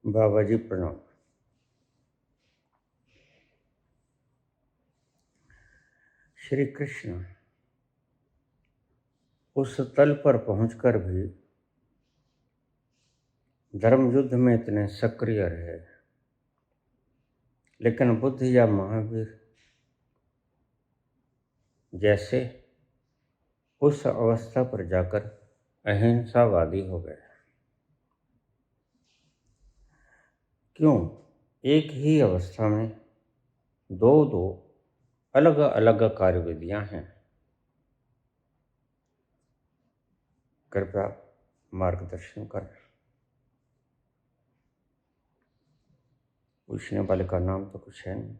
बाबा जी प्रणाम। श्री कृष्ण उस तल पर पहुंचकर भी धर्म युद्ध में इतने सक्रिय रहे, लेकिन बुद्ध या महावीर जैसे उस अवस्था पर जाकर अहिंसावादी हो गए। क्यों? एक ही अवस्था में दो दो अलग अलग कार्यविधियां हैं। कृपया मार्गदर्शन करें। पूछने वाले का नाम तो कुछ है नहीं।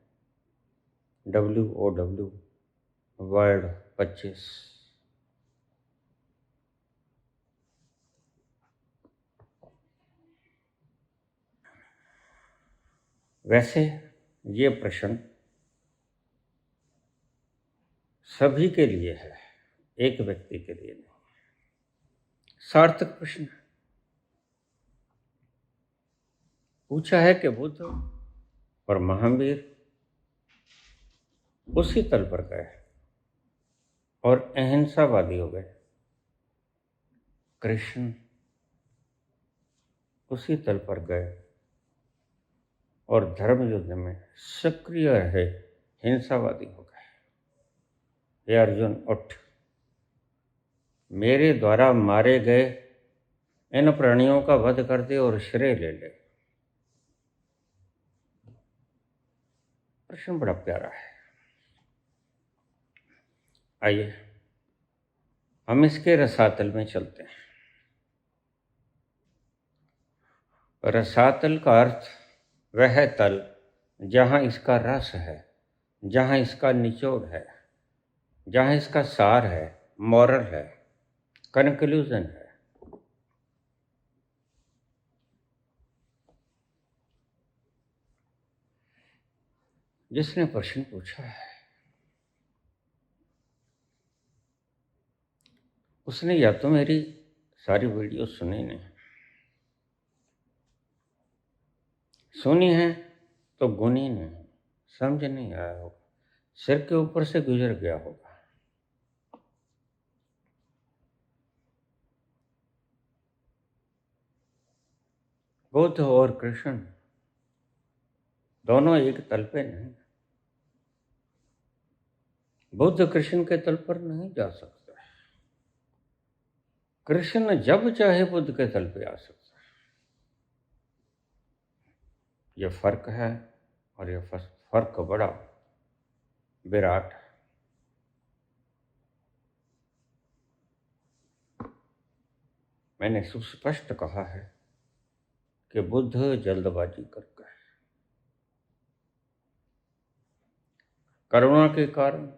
WOW word 25। वैसे ये प्रश्न सभी के लिए है, एक व्यक्ति के लिए नहीं। सार्थक प्रश्न है। पूछा है कि बुद्ध और महावीर उसी तल पर गए और अहिंसावादी हो गए। कृष्ण उसी तल पर गए और धर्म युद्ध में सक्रिय रहे, हिंसावादी हो गए। हे अर्जुन उठ, मेरे द्वारा मारे गए इन प्राणियों का वध कर दे और श्रेय ले ले। प्रश्न बड़ा प्यारा है। आइए हम इसके रसातल में चलते हैं। रसातल का अर्थ वह तल जहाँ इसका रस है, जहाँ इसका निचोड़ है, जहाँ इसका सार है, मॉरल है, कंक्लूजन है। जिसने प्रश्न पूछा है उसने या तो मेरी सारी वीडियो सुनी नहीं, सुनी है तो गुनी नहीं, समझ नहीं आया होगा, सिर के ऊपर से गुजर गया होगा। बुद्ध और कृष्ण दोनों एक तल पे नहीं। बुद्ध कृष्ण के तल पर नहीं जा सकता। कृष्ण जब चाहे बुद्ध के तल पे आ सकता है। यह फर्क है और यह फर्क बड़ा विराट है। मैंने सुस्पष्ट कहा है कि बुद्ध जल्दबाजी कर गए। करुणा के कारण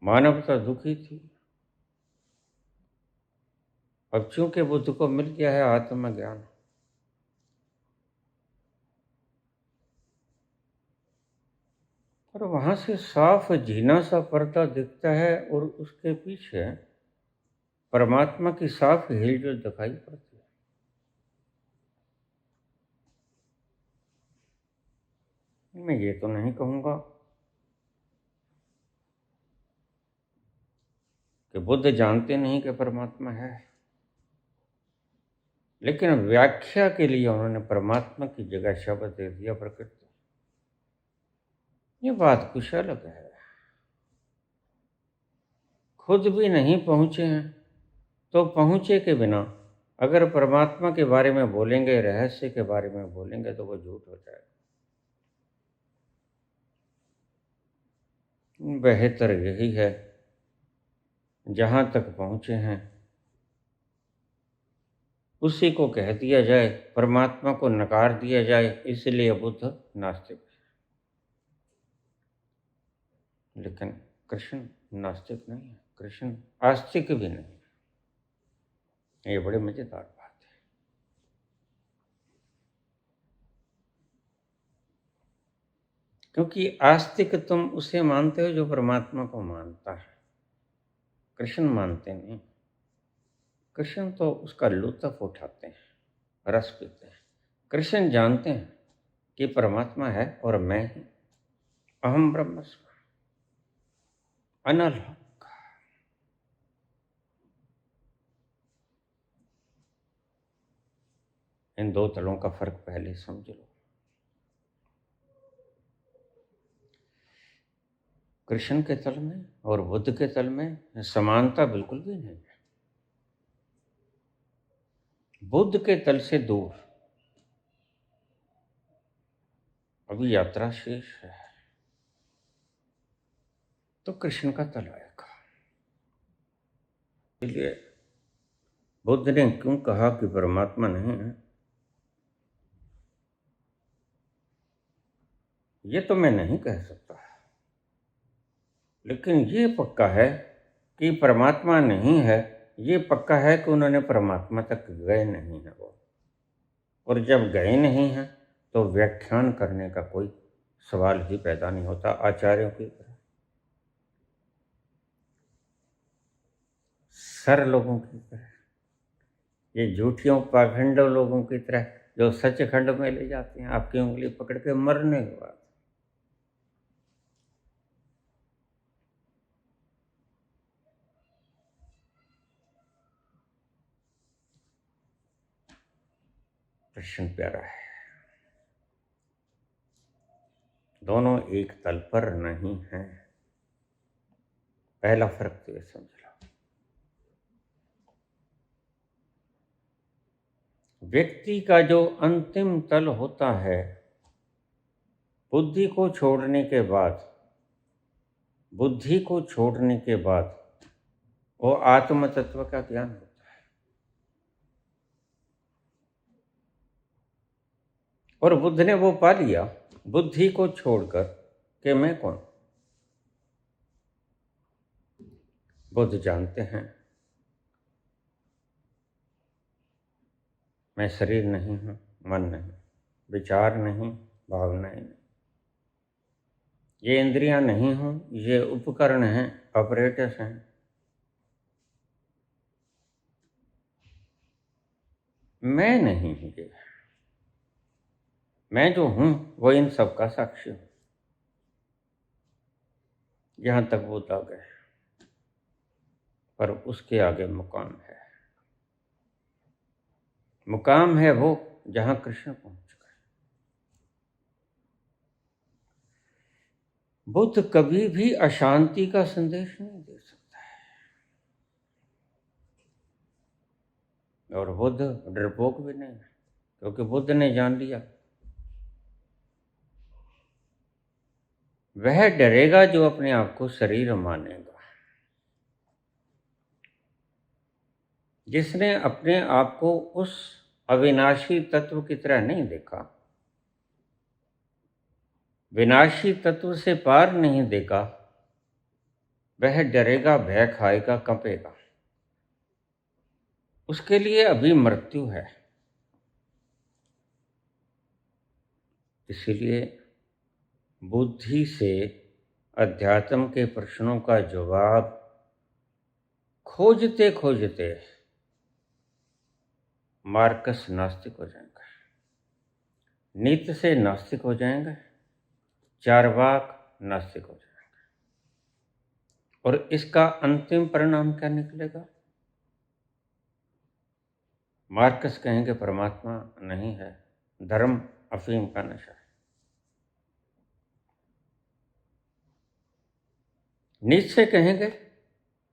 मानवता दुखी थी। अब चूंकि बुद्ध को मिल गया है आत्मज्ञान, और वहां से साफ जीना सा पर्दा दिखता है और उसके पीछे परमात्मा की साफ हिलजुल दिखाई पड़ती है। मैं ये तो नहीं कहूंगा कि बुद्ध जानते नहीं कि परमात्मा है, लेकिन व्याख्या के लिए उन्होंने परमात्मा की जगह शब्द दे दिया प्रकृति। ये बात कुछ अलग है। खुद भी नहीं पहुंचे हैं तो पहुंचे के बिना अगर परमात्मा के बारे में बोलेंगे, रहस्य के बारे में बोलेंगे, तो वो झूठ हो जाएगा। बेहतर यही है जहां तक पहुंचे हैं उसी को कह दिया जाए, परमात्मा को नकार दिया जाए। इसलिए बुद्ध नास्तिक, लेकिन कृष्ण नास्तिक नहीं है, कृष्ण आस्तिक भी नहीं। ये बड़ी मजेदार बात है। क्योंकि आस्तिक तुम उसे मानते हो जो परमात्मा को मानता है, कृष्ण मानते नहीं। कृष्ण तो उसका लुत्फ उठाते हैं, रस पीते हैं। कृष्ण जानते हैं कि परमात्मा है और मैं ही, अहम ब्रह्मस्मि, अनल। इन दो तलों का फर्क पहले समझ लो। कृष्ण के तल में और बुद्ध के तल में समानता बिल्कुल भी नहीं है। बुद्ध के तल से दूर अभी यात्रा शेष है, तो कृष्ण का तल आएगा। इसलिए बुद्ध ने क्यों कहा कि परमात्मा नहीं है, ये तो मैं नहीं कह सकता, लेकिन ये पक्का है कि परमात्मा नहीं है। ये पक्का है कि उन्होंने परमात्मा तक गए नहीं है वो, और जब गए नहीं हैं तो व्याख्यान करने का कोई सवाल ही पैदा नहीं होता आचार्यों की तरह, सर लोगों की तरह, ये झूठियों पाखंडों लोगों की तरह जो सचखंड में ले जाते हैं आपकी उंगली पकड़ के मरने के बाद। प्रश्न प्यारा है, दोनों एक तल पर नहीं हैं। पहला फर्क तो ये समझ लो। व्यक्ति का जो अंतिम तल होता है बुद्धि को छोड़ने के बाद, वो आत्म तत्व का ज्ञान होता है। और बुद्ध ने वो पा लिया बुद्धि को छोड़कर कि मैं कौन। बुद्ध जानते हैं मैं शरीर नहीं हूँ, मन नहीं, विचार नहीं, भावनाएं नहीं, ये इंद्रियां नहीं हूँ, ये उपकरण हैं, ऑपरेटर्स हैं। मैं नहीं हूँ ये, मैं जो हूँ वो इन सब का साक्षी हूँ। यहाँ तक वो आ गए, पर उसके आगे मुकाम है। मुकाम है वो जहाँ कृष्ण पहुँच गए। बुद्ध कभी भी अशांति का संदेश नहीं दे सकता है, और बुद्ध डरपोक भी नहीं है, क्योंकि बुद्ध ने जान लिया वह डरेगा जो अपने आप को शरीर मानेगा। जिसने अपने आप को उस अविनाशी तत्व की तरह नहीं देखा, विनाशी तत्व से पार नहीं देखा, वह डरेगा, भय खाएगा, कंपेगा। उसके लिए अभी मृत्यु है। इसीलिए बुद्धि से अध्यात्म के प्रश्नों का जवाब खोजते खोजते मार्कस नास्तिक हो जाएंगे, नीति से नास्तिक हो जाएंगे, चार्वाक नास्तिक हो जाएंगे, और इसका अंतिम परिणाम क्या निकलेगा? मार्कस कहेंगे परमात्मा नहीं है, धर्म अफीम का नशा है। नीचे कहेंगे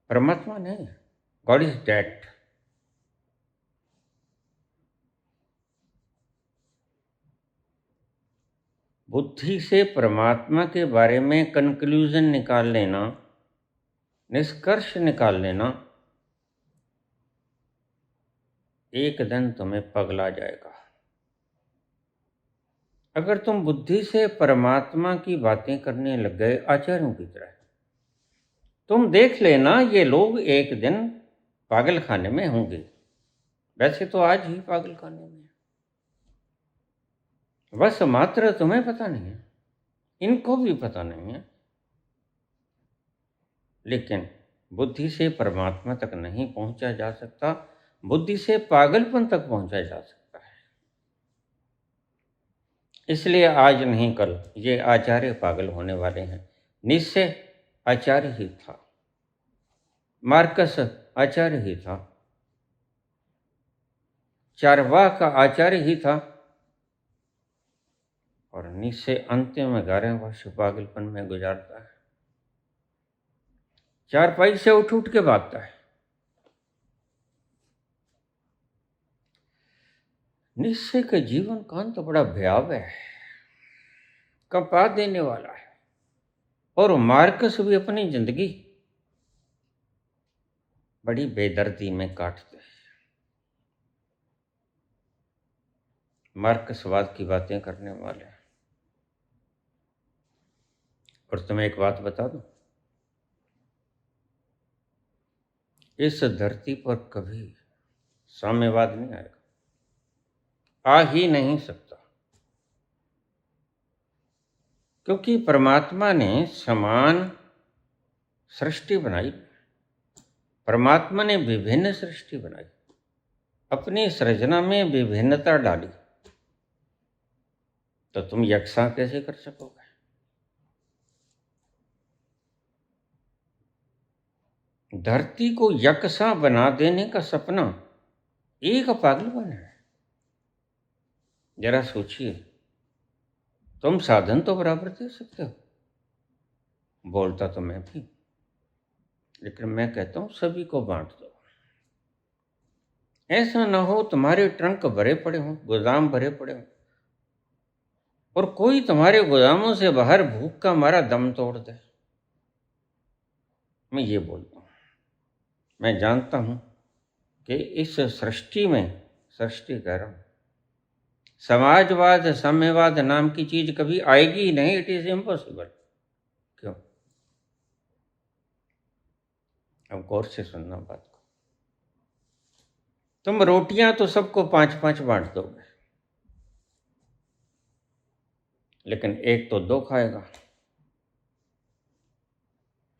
परमात्मा नहीं है, गॉड इज डेड। बुद्धि से परमात्मा के बारे में कंक्लूजन निकाल लेना, निष्कर्ष निकाल लेना, एक दिन तुम्हें पगला जाएगा। अगर तुम बुद्धि से परमात्मा की बातें करने लग गए आचार्यों की तरह, तुम देख लेना ये लोग एक दिन पागल खाने में होंगे। वैसे तो आज ही पागल खाने में, बस मात्र तुम्हें पता नहीं है, इनको भी पता नहीं है। लेकिन बुद्धि से परमात्मा तक नहीं पहुंचा जा सकता, बुद्धि से पागलपन तक पहुंचा जा सकता है। इसलिए आज नहीं कल ये आचार्य पागल होने वाले हैं। नीत्शे आचार्य ही था, मार्कस आचार्य ही था, चारवाक का आचार्य ही था, और नीत्शे अंतिम 11 वर्ष पागलपन में गुजारता है। चारपाई से उठ उठ के भागता है। नीत्शे के जीवन कांत बड़ा भयावह है, कंपा देने वाला है। और मार्कस भी अपनी जिंदगी बड़ी बेदर्दी में काटते हैं। मार्क्सवाद की बातें करने वाले। और तुम्हें एक बात बता दूं, इस धरती पर कभी साम्यवाद नहीं आएगा, आ ही नहीं सकता, क्योंकि परमात्मा ने समान सृष्टि बनाई। परमात्मा ने विभिन्न सृष्टि बनाई, अपनी सृजना में विभिन्नता डाली, तो तुम यकसा कैसे कर सकोगे? धरती को यकसा बना देने का सपना एक पागलपन है। जरा सोचिए, तुम साधन तो बराबर दे सकते हो, बोलता तो मैं भी, लेकिन मैं कहता हूं सभी को बांट दो। ऐसा ना हो तुम्हारे ट्रंक भरे पड़े हों, गोदाम भरे पड़े हों, और कोई तुम्हारे गोदामों से बाहर भूख का मारा दम तोड़ दे। मैं ये बोलता हूं, मैं जानता हूं कि इस सृष्टि में, सृष्टि कह रहा हूं, समाजवाद साम्यवाद नाम की चीज कभी आएगी ही नहीं। It is impossible. क्यों? अब गौर से सुनना बात को। तुम रोटियां तो सबको 5-5 बांट दोगे, लेकिन एक तो 2 खाएगा,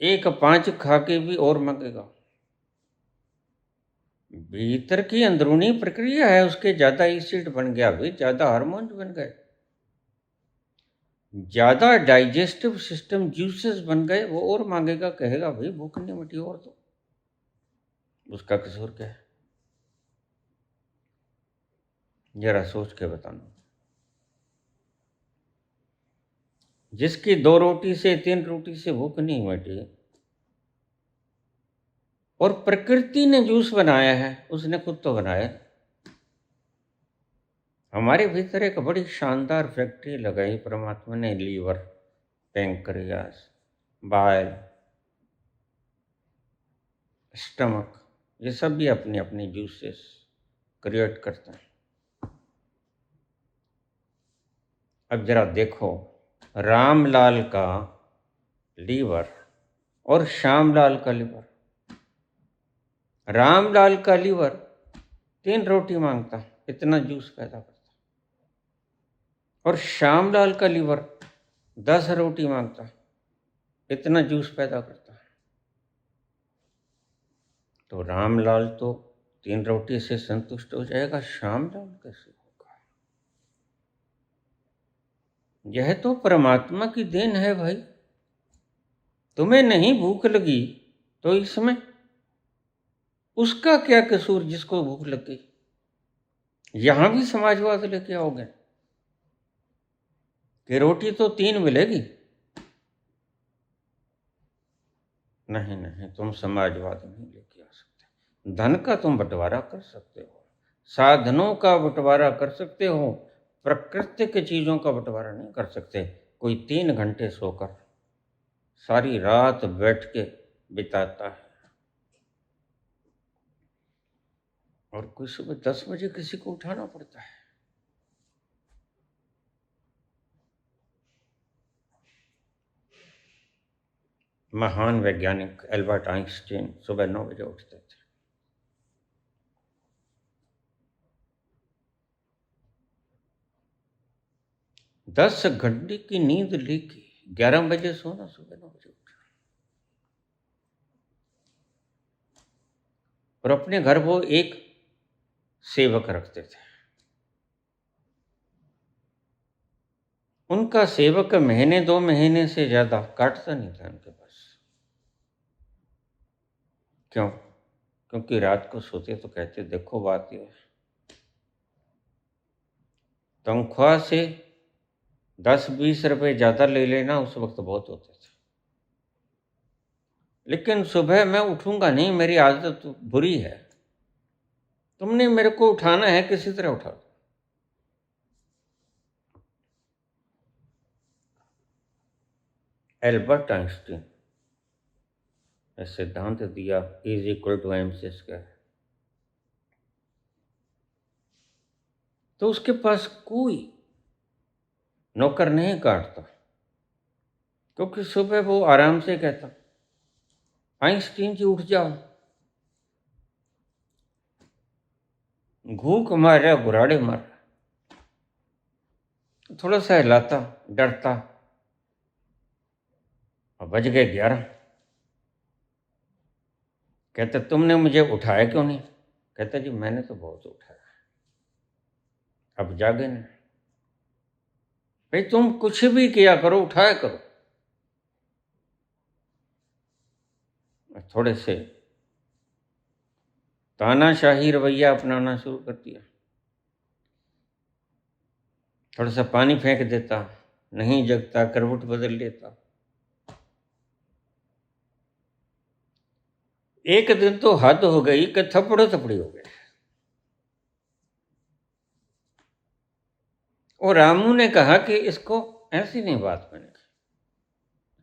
एक 5 खा के भी और मंगेगा। भीतर की अंदरूनी प्रक्रिया है, उसके ज्यादा एसिड बन गया, भी ज्यादा हार्मोन बन गए, ज्यादा डाइजेस्टिव सिस्टम जूसेस बन गए, वो और मांगेगा, कहेगा भाई भूख नहीं मिटी और दो। उसका कसूर क्या है? जरा सोच के बताना। जिसकी 2 रोटी से 3 रोटी से भूख नहीं मिटी, और प्रकृति ने जूस बनाया है, उसने खुद तो बनाया। हमारे भीतर एक बड़ी शानदार फैक्ट्री लगाई परमात्मा ने, लीवर, पैंक्रियास, बाइल, स्टमक, ये सब भी अपनी अपनी जूसेस क्रिएट करते हैं। अब जरा देखो, रामलाल का लीवर और श्यामलाल का लीवर। रामलाल का लीवर 3 रोटी मांगता, इतना जूस पैदा करता, और श्यामलाल का लीवर 10 रोटी मांगता, इतना जूस पैदा करता। तो रामलाल तो 3 रोटी से संतुष्ट हो जाएगा, श्यामलाल कैसे होगा? यह तो परमात्मा की देन है भाई। तुम्हें नहीं भूख लगी तो इसमें उसका क्या कसूर जिसको भूख लग गई? यहां भी समाजवाद लेके आओगे कि रोटी तो 3 मिलेगी? नहीं नहीं, तुम समाजवाद नहीं लेके आ सकते। धन का तुम बंटवारा कर सकते हो, साधनों का बंटवारा कर सकते हो, प्राकृतिक चीजों का बंटवारा नहीं कर सकते। कोई 3 घंटे सोकर सारी रात बैठ के बिताता है, और कोई सुबह 10 बजे किसी को उठाना पड़ता है। महान वैज्ञानिक एल्बर्ट आइंस्टीन सुबह 9 बजे उठते थे। दस घंटे की नींद लेके 11 बजे सोना, सुबह 9 बजे उठना। और अपने घर वो एक सेवक रखते थे। उनका सेवक महीने 2 महीने से ज़्यादा काटता नहीं था उनके पास। क्यों? क्योंकि रात को सोते तो कहते, देखो बात ये है, तनख्वाह से 10-20 रुपए ज़्यादा ले लेना उस वक्त बहुत होते थे, लेकिन सुबह मैं उठूंगा नहीं, मेरी आदत तो बुरी है, तुमने मेरे को उठाना है, किसी तरह उठा दो। एल्बर्ट आइंस्टीन ने सिद्धांत दिया E=mc²। तो उसके पास कोई नौकर नहीं काटता, क्योंकि सुबह वो आराम से कहता, आइंस्टीन जी उठ जाओ, घूक मार रहा, गुराड़े मार रहा, थोड़ा सा हिलाता, डरता, और बज गए 11। कहते, तुमने मुझे उठाया क्यों नहीं? कहता, जी मैंने तो बहुत उठाया, अब जागे नहीं। भाई तुम कुछ भी किया करो, उठाया करो। थोड़े से तानाशाही रवैया अपनाना शुरू कर दिया, थोड़ा सा पानी फेंक देता, नहीं जगता, करवट बदल लेता। एक दिन तो हद हो गई कि थप्पड़ो थपड़ी हो गए। और रामू ने कहा कि इसको ऐसी नहीं बात बनेगी,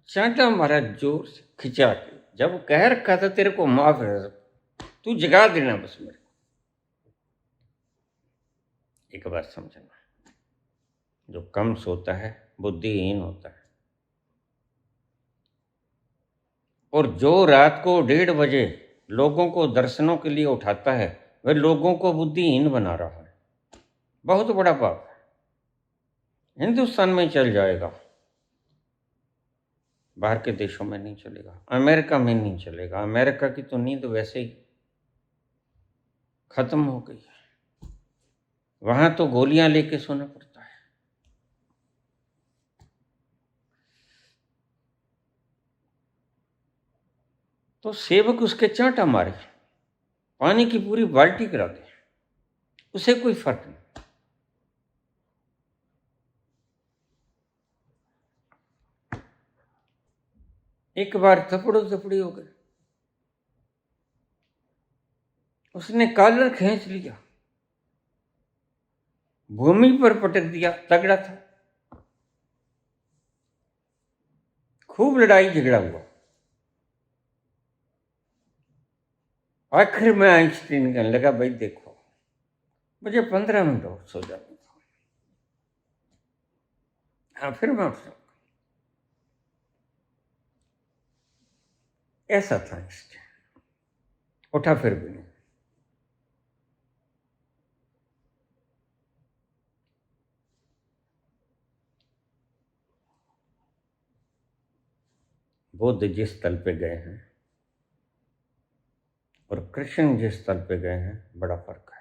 चांटा मारा जोर से खिंचा के, जब कह रखा था तेरे को माफ है, तू जगा देना बस मेरे को। एक बात समझना, जो कम सोता है बुद्धिहीन होता है, और जो रात को 1:30 बजे लोगों को दर्शनों के लिए उठाता है, वह लोगों को बुद्धिहीन बना रहा है। बहुत बड़ा पाप है। हिंदुस्तान में चल जाएगा, बाहर के देशों में नहीं चलेगा, अमेरिका में नहीं चलेगा। अमेरिका की तो नींद वैसे ही खत्म हो गई है, वहां तो गोलियां लेके सोना पड़ता है। तो सेवक उसके चांटा मारे, पानी की पूरी बाल्टी करा दे, उसे कोई फर्क नहीं। एक बार थपड़ो थपड़ी हो गए, उसने कॉलर खींच लिया, भूमि पर पटक दिया, तगड़ा था, खूब लड़ाई झगड़ा हुआ। आखिर में आइंस्टीन कहने लगा, भाई देखो, मुझे 15 मिनट और सो जाने दो, हाँ फिर मैं उठ जाऊंगा। ऐसा था आइंस्टीन, उठा फिर भी नहीं। बुद्ध जिस तल पे गए हैं और कृष्ण जिस तल पे गए हैं, बड़ा फर्क है।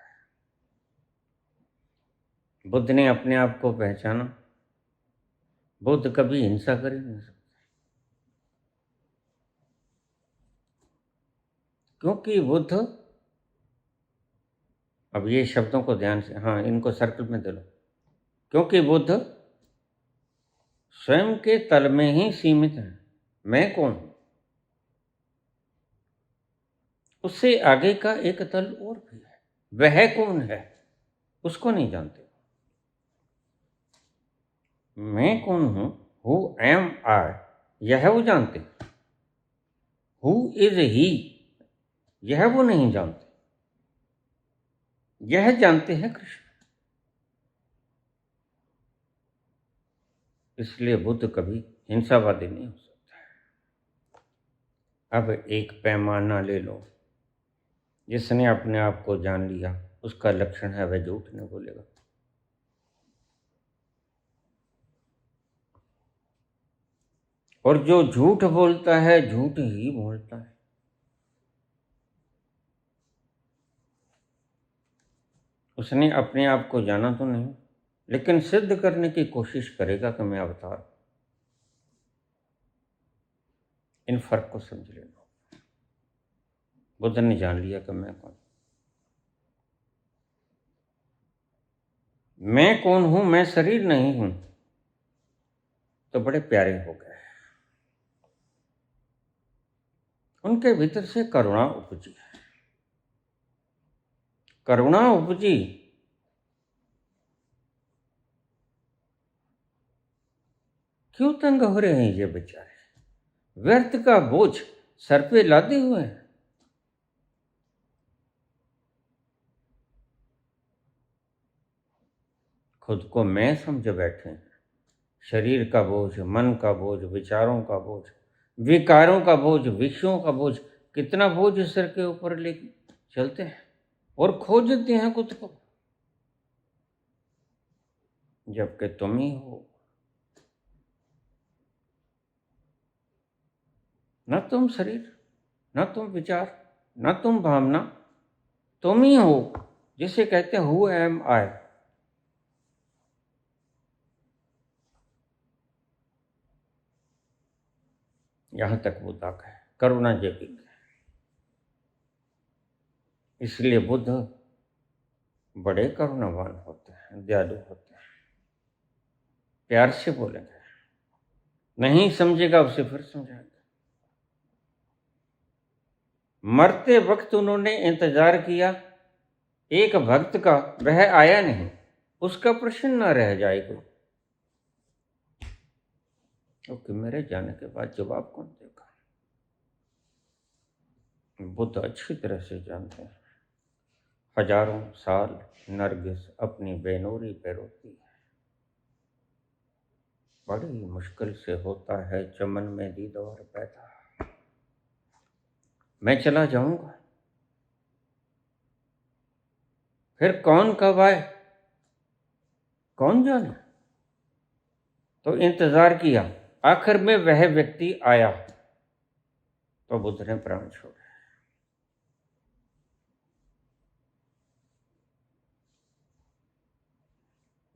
बुद्ध ने अपने आप को पहचाना, बुद्ध कभी हिंसा कर ही नहीं सकते, क्योंकि बुद्ध, अब ये शब्दों को ध्यान से, हाँ इनको सर्कल में दे लो, क्योंकि बुद्ध स्वयं के तल में ही सीमित है। मैं कौन हूं? उससे आगे का एक तल और भी है, वह कौन है उसको नहीं जानते। मैं कौन हूं, हु एम आई, यह वो जानते, हु इज ही यह वो नहीं जानते, यह जानते हैं कृष्ण। इसलिए बुद्ध कभी हिंसावादी नहीं हो सकता। अब एक पैमाना ले लो, जिसने अपने आप को जान लिया, उसका लक्षण है वह झूठ नहीं बोलेगा। और जो झूठ बोलता है, झूठ ही बोलता है। उसने अपने आप को जाना तो नहीं, लेकिन सिद्ध करने की कोशिश करेगा कि मैं अवतार हूं। इन फर्क को समझ लेना। बुद्ध ने जान लिया कि मैं कौन हूं, मैं शरीर नहीं हूं, तो बड़े प्यारे हो गए। उनके भीतर से करुणा उपजी। करुणा उपजी क्यों तंग हो रहे हैं ये बेचारे, व्यर्थ का बोझ सर पे लादे हुए हैं। खुद को मैं समझ बैठे हैं। शरीर का बोझ, मन का बोझ, विचारों का बोझ, विकारों का बोझ, विषयों का बोझ, कितना बोझ सिर के ऊपर लेके चलते हैं और खोजते हैं खुद को, जबकि तुम ही हो। न तुम शरीर, न तुम विचार, न तुम भावना, तुम ही हो जिसे कहते हैं हु एम आई। यहां तक वो तक है करुणा जगी। इसलिए बुद्ध बड़े करुणावान होते हैं, दयालु होते हैं। प्यार से बोलेंगे, नहीं समझेगा उसे फिर समझाएंगे। मरते वक्त उन्होंने इंतजार किया एक भक्त का, वह आया नहीं, उसका प्रश्न न रह जाए कोई, क्योंकि मेरे जाने के बाद जवाब कौन देगा। बुद्ध अच्छी तरह से जानते हैं, हजारों साल नरगिस अपनी बेनूरी पे रोती है। बड़ी मुश्किल से होता है चमन में दीदार पैदा। मैं चला जाऊंगा, फिर कौन कब आए कौन जाने। तो इंतजार किया, आखिर में वह व्यक्ति आया, तो बुद्ध ने प्राण छोड़े।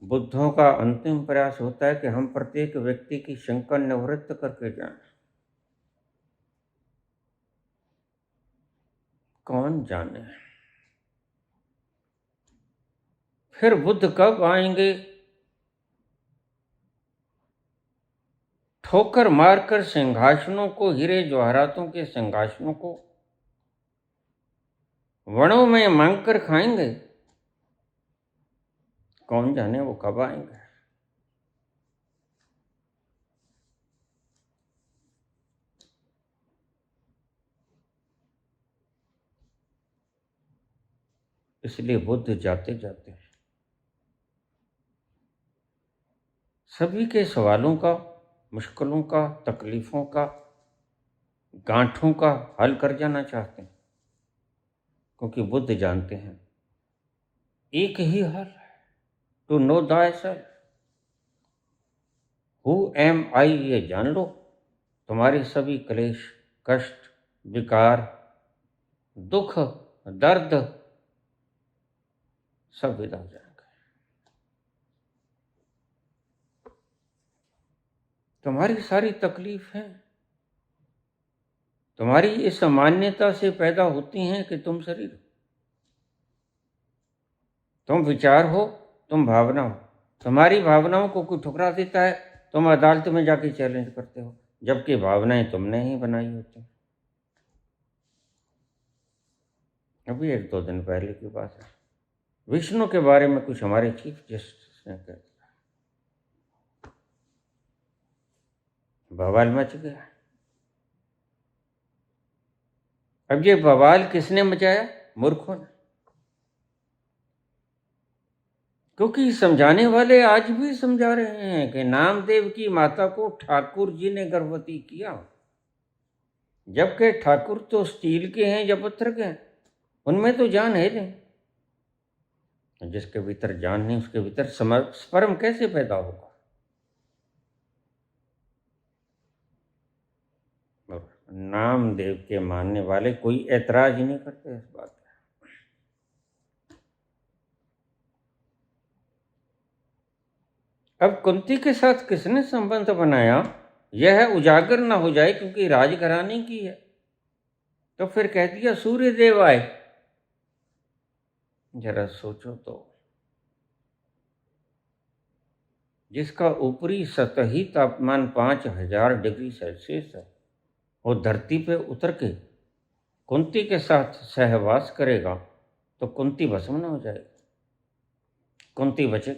बुद्धों का अंतिम प्रयास होता है कि हम प्रत्येक व्यक्ति की शंका निवृत्त करके जाएं। कौन जाने फिर बुद्ध कब आएंगे, ठोकर मारकर सिंहासनों को, हीरे जवाहरातों के सिंहासनों को वनों में मांगकर खाएंगे। कौन जाने वो कब आएंगे। इसलिए बुद्ध जाते जाते सभी के सवालों का, मुश्किलों का, तकलीफों का, गांठों का हल कर जाना चाहते हैं, क्योंकि बुद्ध जानते हैं एक ही हल है, to know thy self, who am I. ये जान लो, तुम्हारे सभी क्लेश, कष्ट, विकार, दुख, दर्द सब विदा हो जाएंगे। तुम्हारी सारी तकलीफें तुम्हारी इस मान्यता से पैदा होती हैं कि तुम शरीर हो, तुम विचार हो, तुम भावना हो। तुम्हारी भावनाओं को कोई ठुकरा देता है, तुम अदालत में जाके चैलेंज करते हो, जबकि भावनाएं तुमने ही बनाई होती हैं। अभी 1-2 दिन पहले की बात है, विष्णु के बारे में कुछ हमारे चीफ जस्टिस ने कह दिया, बवाल मच गया। अब ये बवाल किसने मचाया? मूर्खों ने। क्योंकि समझाने वाले आज भी समझा रहे हैं कि नामदेव की माता को ठाकुर जी ने गर्भवती किया, जबकि ठाकुर तो स्टील के हैं या पत्थर के हैं, उनमें तो जान है नहीं। जिसके भीतर जान नहीं, उसके भीतर स्पर्म कैसे पैदा होगा? नामदेव के मानने वाले कोई ऐतराज नहीं करते इस बात पे। अब कुंती के साथ किसने संबंध बनाया, यह उजागर ना हो जाए क्योंकि राजघराने की है, तो फिर कह दिया सूर्य देव आए। जरा सोचो तो, जिसका ऊपरी सतही तापमान 5000 डिग्री सेल्सियस है, वो धरती पे उतर के कुंती के साथ सहवास करेगा तो कुंती भस्म न हो जाएगी, कुंती बचे।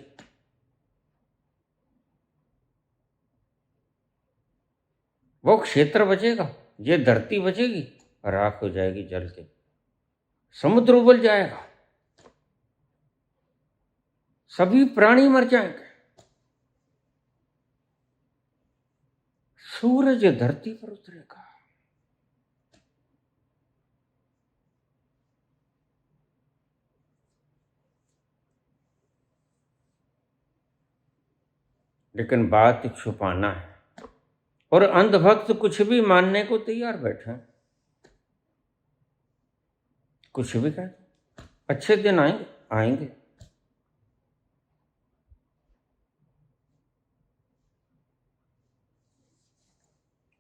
वो क्षेत्र बचेगा, ये धरती बचेगी, राख हो जाएगी जल के, समुद्र उबल जाएगा, सभी प्राणी मर जाएंगे, सूरज धरती पर उतरेगा। लेकिन बात छुपाना है, और अंधभक्त कुछ भी मानने को तैयार बैठे हैं, कुछ भी कहें। अच्छे दिन आएंगे आएंगे।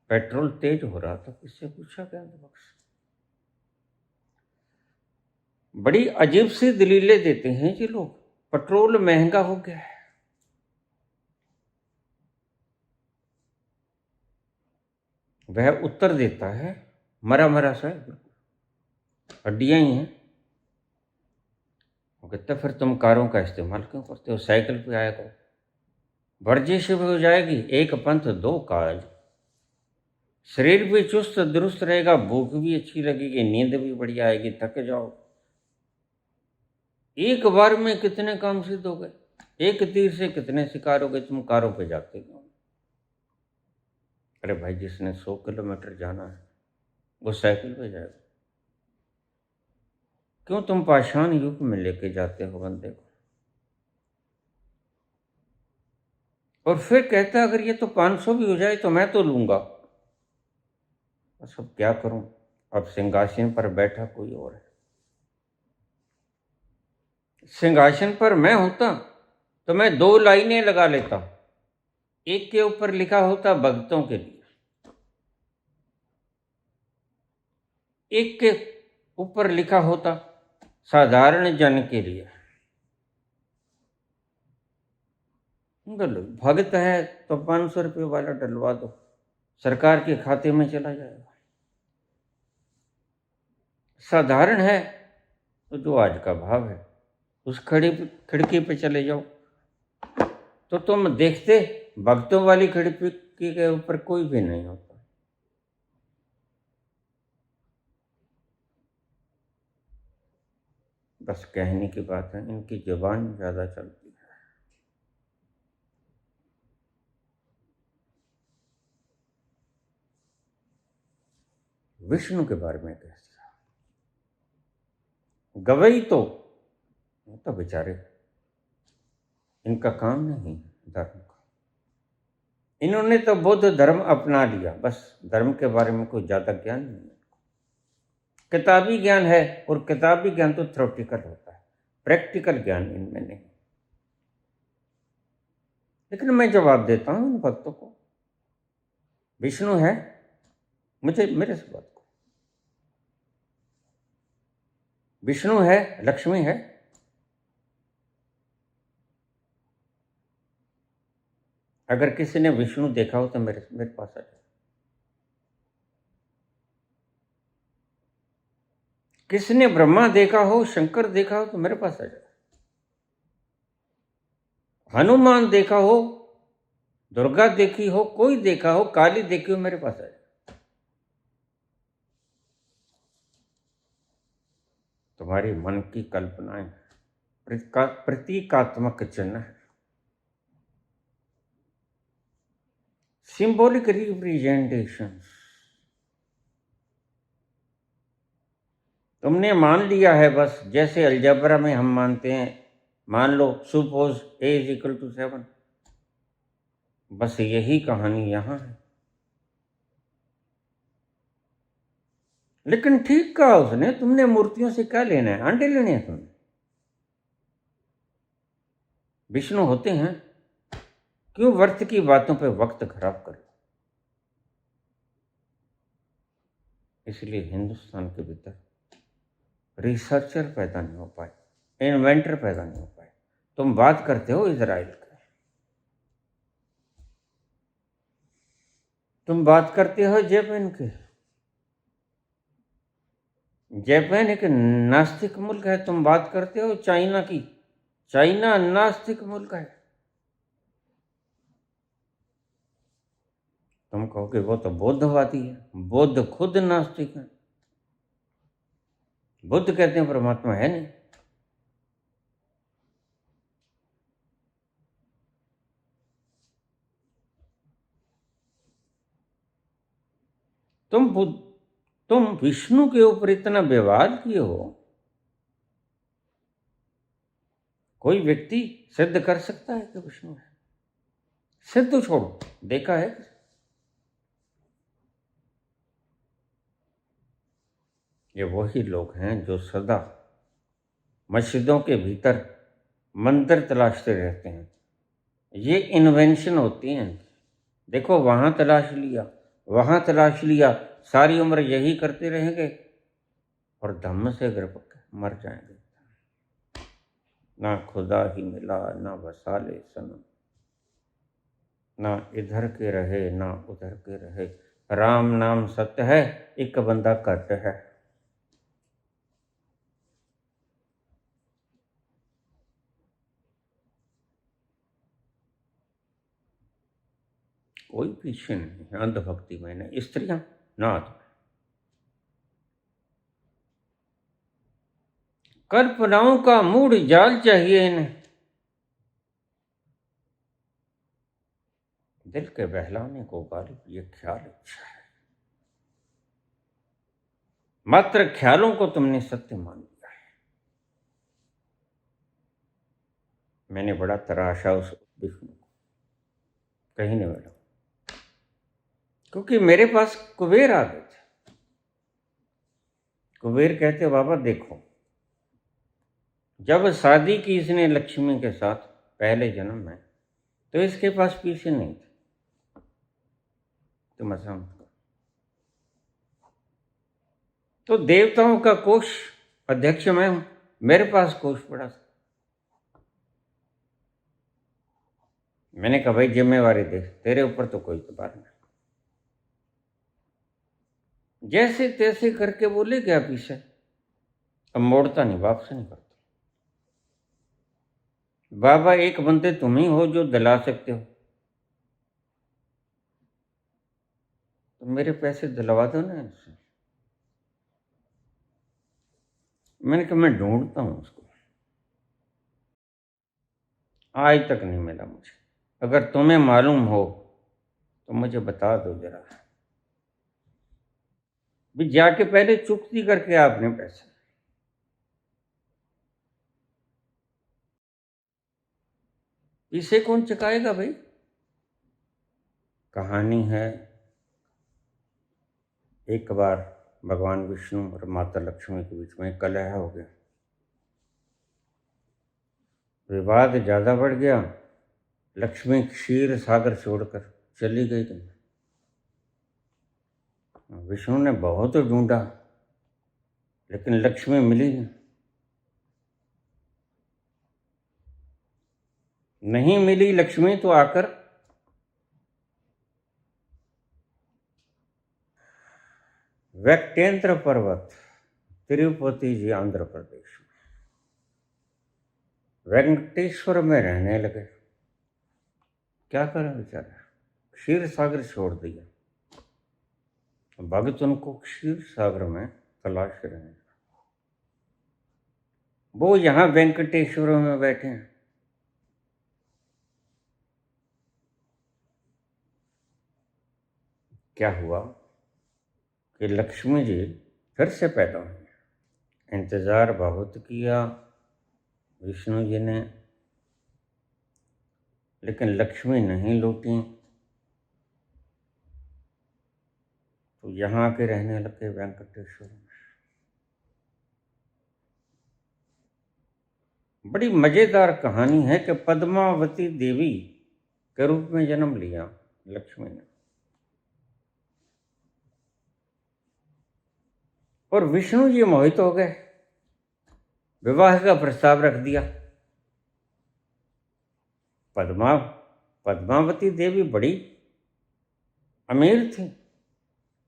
पेट्रोल तेज हो रहा था, किससे पूछा क्या अंधभक्त? बड़ी अजीब सी दलीलें देते हैं जी लोग, पेट्रोल महंगा हो गया है। वह उत्तर देता है मरा मरा सा, हड्डियां ही हैं। वो कहते फिर तुम कारों का इस्तेमाल क्यों करते हो, साइकिल पे आया करो, वर्जिश भी हो जाएगी, एक पंथ दो काज, शरीर भी चुस्त दुरुस्त रहेगा, भूख भी अच्छी लगेगी, नींद भी बढ़िया आएगी, थक जाओ। एक बार में कितने काम सिद्ध हो गए, एक तीर से कितने शिकार हो गए। तुम कारों पे जाते क्यों? अरे भाई, जिसने 100 किलोमीटर जाना है वो साइकिल पे जाएगा, क्यों तुम पाषाण युग में लेके जाते हो बंदे को? और फिर कहता अगर ये तो 500 भी हो जाए तो मैं तो लूंगा। बस अब क्या करूं, अब सिंहासन पर बैठा कोई और है। सिंहासन पर मैं होता तो मैं 2 लाइनें लगा लेता, एक के ऊपर लिखा होता भक्तों के लिए, एक के ऊपर लिखा होता साधारण जन के लिए। भगत है तो 500 रुपये वाला डलवा दो, सरकार के खाते में चला जाएगा। साधारण है तो जो आज का भाव है उस खिड़की पे चले जाओ तो तुम देखते भक्तों वाली खिड़की के ऊपर कोई भी नहीं होता। बस कहने की बात है, इनकी जुबान ज्यादा चलती है। विष्णु के बारे में कहते गवई तो बेचारे, इनका काम नहीं धर्म का। इन्होंने तो बौद्ध धर्म अपना लिया, बस धर्म के बारे में कोई ज्यादा ज्ञान नहीं। किताबी ज्ञान है, और किताबी ज्ञान तो थ्योरेटिकल होता है, प्रैक्टिकल ज्ञान इनमें नहीं। लेकिन मैं जवाब देता हूं इन भक्तों को, विष्णु है, मुझे मेरे से बात को, विष्णु है, लक्ष्मी है, अगर किसी ने विष्णु देखा हो तो मेरे पास आ जाए। किसी ने ब्रह्मा देखा हो, शंकर देखा हो तो मेरे पास आ जाए। हनुमान देखा हो, दुर्गा देखी हो, कोई देखा हो, काली देखी हो, मेरे पास आ जाए। तुम्हारी मन की कल्पनाएं प्रतीकात्मक चिन्ह है, सिंबॉलिक रिप्रेजेंटेशन। तुमने मान लिया है, बस जैसे अलजेब्रा में हम मानते हैं, मान लो सुपोज a = 7, बस यही कहानी यहां है। लेकिन ठीक कहा उसने, तुमने मूर्तियों से क्या लेना है, अंडे लेने हैं तुम्हें? विष्णु होते हैं क्यों व्यर्थ की बातों पे वक्त खराब करो। इसलिए हिंदुस्तान के भीतर रिसर्चर पैदा नहीं हो पाए, इन्वेंटर पैदा नहीं हो पाए। तुम बात करते हो इजराइल की, तुम बात करते हो जापान के। जापान एक नास्तिक मुल्क है। तुम बात करते हो चाइना की, चाइना नास्तिक मुल्क है। तुम कहोगे वो तो बौद्धवादी है, बुद्ध खुद नास्तिक है। बुद्ध कहते हैं परमात्मा है नहीं। तुम विष्णु के ऊपर इतना विवाद किए हो। कोई व्यक्ति सिद्ध कर सकता है कि विष्णु है? सिद्ध तो छोड़ो, देखा है? ये वही लोग हैं जो सदा मस्जिदों के भीतर मंदिर तलाशते रहते हैं। ये इन्वेंशन होती हैं। देखो वहां तलाश लिया, वहां तलाश लिया, सारी उम्र यही करते रहेंगे और धम्म से अगर मर जाएंगे। ना खुदा ही मिला ना वसाले सनम, ना इधर के रहे ना उधर के रहे। राम नाम सत्य है, एक बंदा कट है। कोई पीछे नहीं है अंधभक्ति में, न स्त्रियां ना आदमी। कल्पनाओं का मूड जाल चाहिए इन्हें, दिल के बहलाने को गालिब ये ख्याल अच्छा है। मात्र ख्यालों को तुमने सत्य मान लिया है। मैंने बड़ा तराशा उस विष्णु को, कहीं नहीं मिला, क्योंकि मेरे पास कुबेर आ गए थे। कुबेर कहते बाबा देखो, जब शादी की इसने लक्ष्मी के साथ पहले जन्म में, तो इसके पास पीछे नहीं थे। तुम ऐसा मत करो। तो देवताओं का कोष अध्यक्ष मैं हूं, मेरे पास कोष पड़ा था। मैंने कहा भाई जिम्मेवारी दे, तेरे ऊपर तो कोई इतबार नहीं। जैसे तैसे करके बोले गया पीछे, अब मोड़ता नहीं, वापस नहीं करता। बाबा एक बंदे तुम ही हो जो दिला सकते हो, तो मेरे पैसे दिलवा दो ना इससे। मैंने कहा मैं ढूंढता हूं उसको, आज तक नहीं मिला मुझे। अगर तुम्हें मालूम हो तो मुझे बता दो जरा। भी जाके पहले चुकती करके आपने पैसे। इसे कौन चुकाएगा भाई? कहानी है, एक बार भगवान विष्णु और माता लक्ष्मी के बीच में कलह हो गया, विवाद ज्यादा बढ़ गया। लक्ष्मी क्षीर सागर छोड़कर चली गई। विष्णु ने बहुत ढूंढा लेकिन लक्ष्मी मिली नहीं मिली लक्ष्मी, तो आकर वेंकटेश्वर पर्वत, तिरुपति जी आंध्र प्रदेश में, वेंकटेश्वर में रहने लगे। क्या करें बेचारा, क्षीर सागर छोड़ दिया। भगत उनको क्षीर सागर में तलाश रहे हैं। वो यहां वेंकटेश्वर में बैठे हैं। क्या हुआ कि लक्ष्मी जी फिर से पैदा हुई। इंतजार बहुत किया विष्णु जी ने, लेकिन लक्ष्मी नहीं लौटी। तो यहाँ के रहने लगे वेंकटेश्वर में। बड़ी मजेदार कहानी है कि पद्मावती देवी के रूप में जन्म लिया लक्ष्मी ने, और विष्णु जी मोहित हो गए, विवाह का प्रस्ताव रख दिया। पद्मावती देवी बड़ी अमीर थी,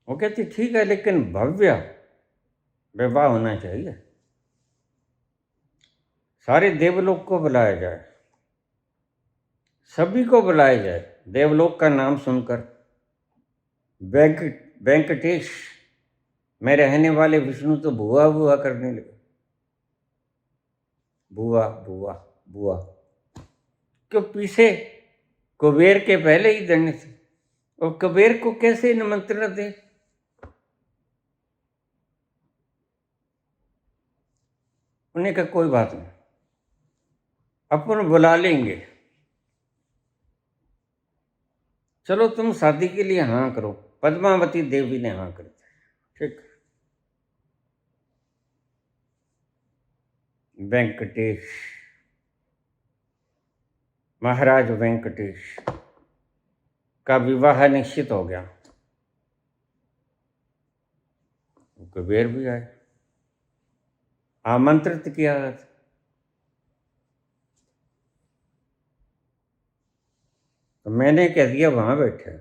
वो कहती ठीक है लेकिन भव्य विवाह होना चाहिए, सारे देवलोक को बुलाया जाए, सभी को बुलाया जाए। देवलोक का नाम सुनकर वेंकटेश में रहने वाले विष्णु तो बुआ बुआ करने लगे, बुआ बुआ बुआ, क्यों पीछे कुबेर के पहले ही धन्य थे, और कुबेर को कैसे निमंत्रण दे। उन्हें कहा कोई बात नहीं, अपन बुला लेंगे, चलो तुम शादी के लिए हाँ करो। पद्मावती देवी ने हाँ कर दी। ठीक, वेंकटेश, महाराज वेंकटेश का विवाह निश्चित हो गया। कुबेर भी आए, आमंत्रित किया गया था। तो मैंने कह दिया वहां बैठे।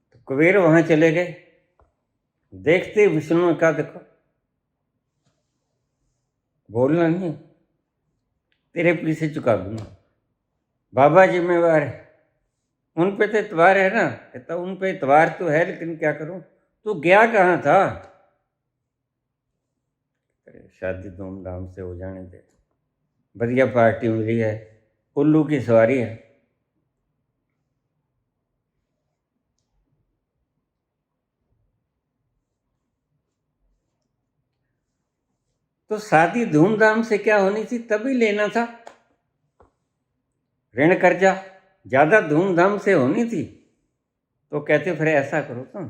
तो कुबेर वहां चले गए, देखते विष्णु ने कहा देखो बोलना नहीं, तेरे पीछे चुका दूंगा, बाबा जिम्मेवार है, उन पे तो इतवार है ना। कहता उन पे इतवार तो है लेकिन क्या करूं, तू गया कहाँ था। अरे शादी धूमधाम से हो जाने दे, बढ़िया पार्टी मिली है, उल्लू की सवारी है। तो शादी धूमधाम से क्या होनी थी, तभी लेना था। ऋण कर्जा ज्यादा धूमधाम से होनी थी तो कहते फिर ऐसा करो तुम,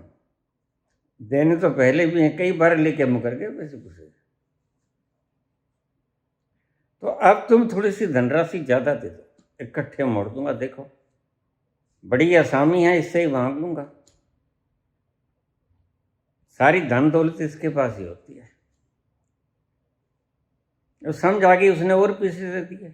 देने तो पहले भी हैं, कई बार लेके मुकर गए पैसे पूछे, तो अब तुम थोड़ी सी धनराशि ज्यादा दे दो, इकट्ठे मोड़ दूंगा, देखो बड़ी आसामी है, इससे ही मांग लूंगा, सारी धन दौलत इसके पास ही होती है। तो समझ आ गई, उसने और पैसे दे दिए।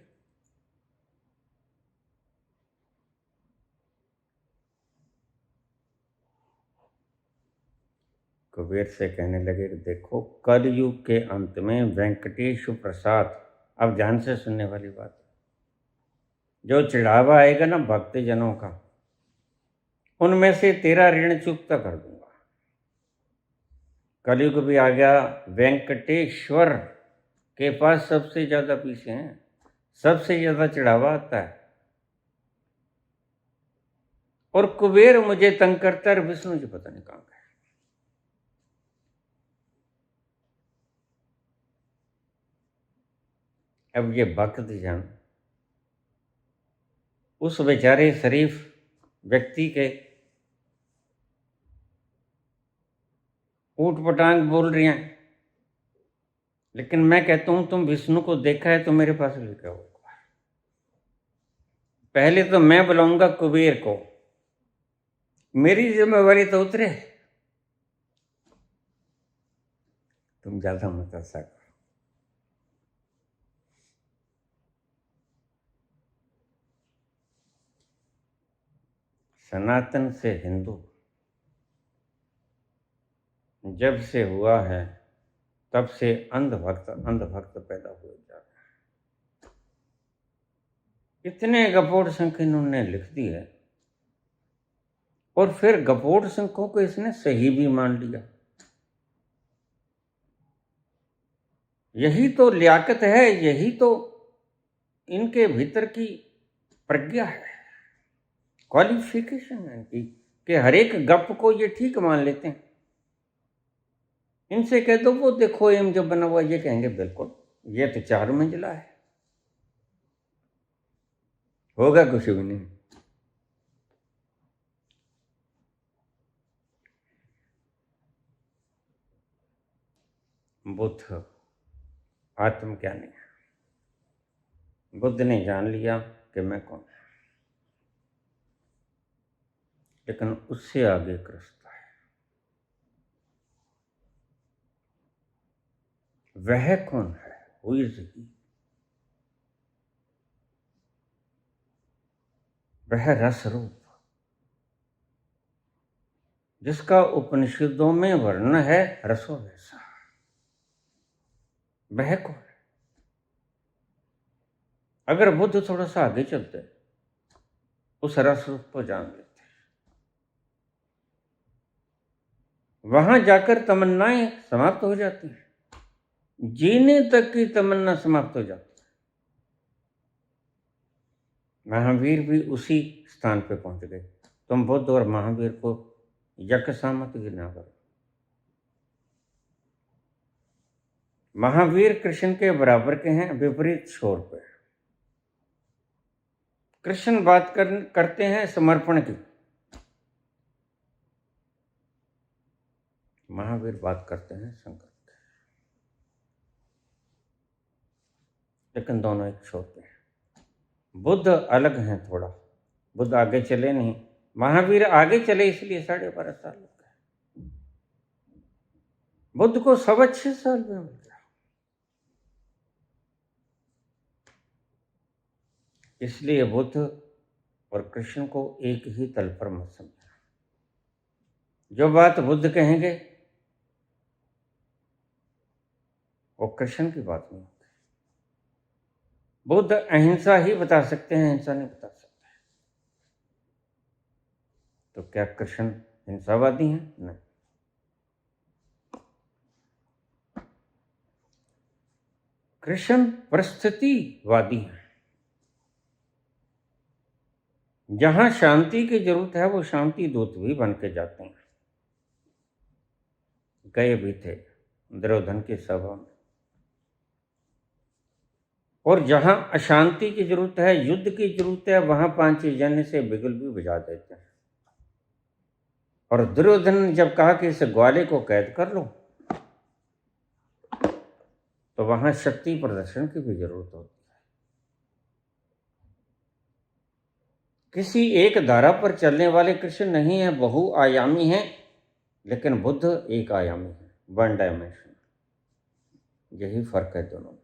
कुबेर से कहने लगे कि देखो कलयुग के अंत में वेंकटेश प्रसाद, अब ध्यान से सुनने वाली बात, जो चढ़ावा आएगा ना भक्तजनों का, उनमें से तेरा ऋण चुकता कर दूंगा। कलयुग भी आ गया, वेंकटेश्वर के पास सबसे ज्यादा पैसे हैं, सबसे ज्यादा चढ़ावा आता है, और कुबेर मुझे तंग करता है, विष्णु जी पता नहीं कहां गए। अब ये भक्त जन उस बेचारे शरीफ व्यक्ति के ऊट पटांग बोल रही हैं, लेकिन मैं कहता हूं तुम विष्णु को देखा है तो मेरे पास लेकर आओ। पहले तो मैं बुलाऊंगा कुबेर को, मेरी जिम्मेवारी तो उतरे, तुम ज्यादा मत ऐसा करो। सनातन से हिंदू जब से हुआ है तब से अंधभक्त पैदा हुए जा रहे हैं। इतने गपोड़ संख इन्होंने लिख दी है, और फिर गपोड़ संखों को इसने सही भी मान लिया। यही तो लियाकत है, यही तो इनके भीतर की प्रज्ञा है, क्वालिफिकेशन है इनकी, कि हर एक गप को ये ठीक मान लेते हैं। इनसे कह दो वो देखो एम जो बना हुआ, ये कहेंगे बिल्कुल ये तो 4 मंजिला है, होगा कुछ भी नहीं। बुद्ध आत्मज्ञानी है, बुद्ध ने जान लिया कि मैं कौन, लेकिन उससे आगे एक रास्ता है। वह कौन है? Who is he? वह रस रूप जिसका उपनिषदों में वर्णन है, रसो वैसा, वह कौन है? अगर बुद्ध थोड़ा सा आगे चलते उस रस रूप को जान लेते, वहां जाकर तमन्नाएं समाप्त हो जाती हैं, जीने तक की तमन्ना समाप्त हो जाती है। महावीर भी उसी स्थान पे पहुंच गए। तुम बुद्ध और महावीर को यकसा मत गिना करो। महावीर कृष्ण के बराबर के हैं, विपरीत छोर पे। कृष्ण बात करते हैं समर्पण की, महावीर बात करते हैं संकट की, लेकिन दोनों एक छोर पे हैं। बुद्ध अलग हैं थोड़ा, बुद्ध आगे चले नहीं, महावीर आगे चले, इसलिए 12.5 साल लग गए। बुद्ध को 6.25 साल में मिल गया। इसलिए बुद्ध और कृष्ण को एक ही तल पर मत समझना। जो बात बुद्ध कहेंगे वो कृष्ण की बात नहीं होती। बुद्ध अहिंसा ही बता सकते हैं, हिंसा नहीं बता सकते। तो क्या कृष्ण हिंसावादी हैं? नहीं। कृष्ण परिस्थितिवादी हैं। जहां शांति की जरूरत है वो शांति दूत भी बन के जाते हैं। गए भी थे दुर्योधन की सभा में। और जहां अशांति की जरूरत है, युद्ध की जरूरत है, वहां पांचजन्य से बिगुल भी बजा देते हैं। और दुर्योधन ने जब कहा कि इस ग्वाले को कैद कर लो, तो वहां शक्ति प्रदर्शन की भी जरूरत होती है। किसी एक धारा पर चलने वाले कृष्ण नहीं है, बहुआयामी है, लेकिन बुद्ध एक आयामी है, 1 डायमेंशन। यही फर्क है दोनों में।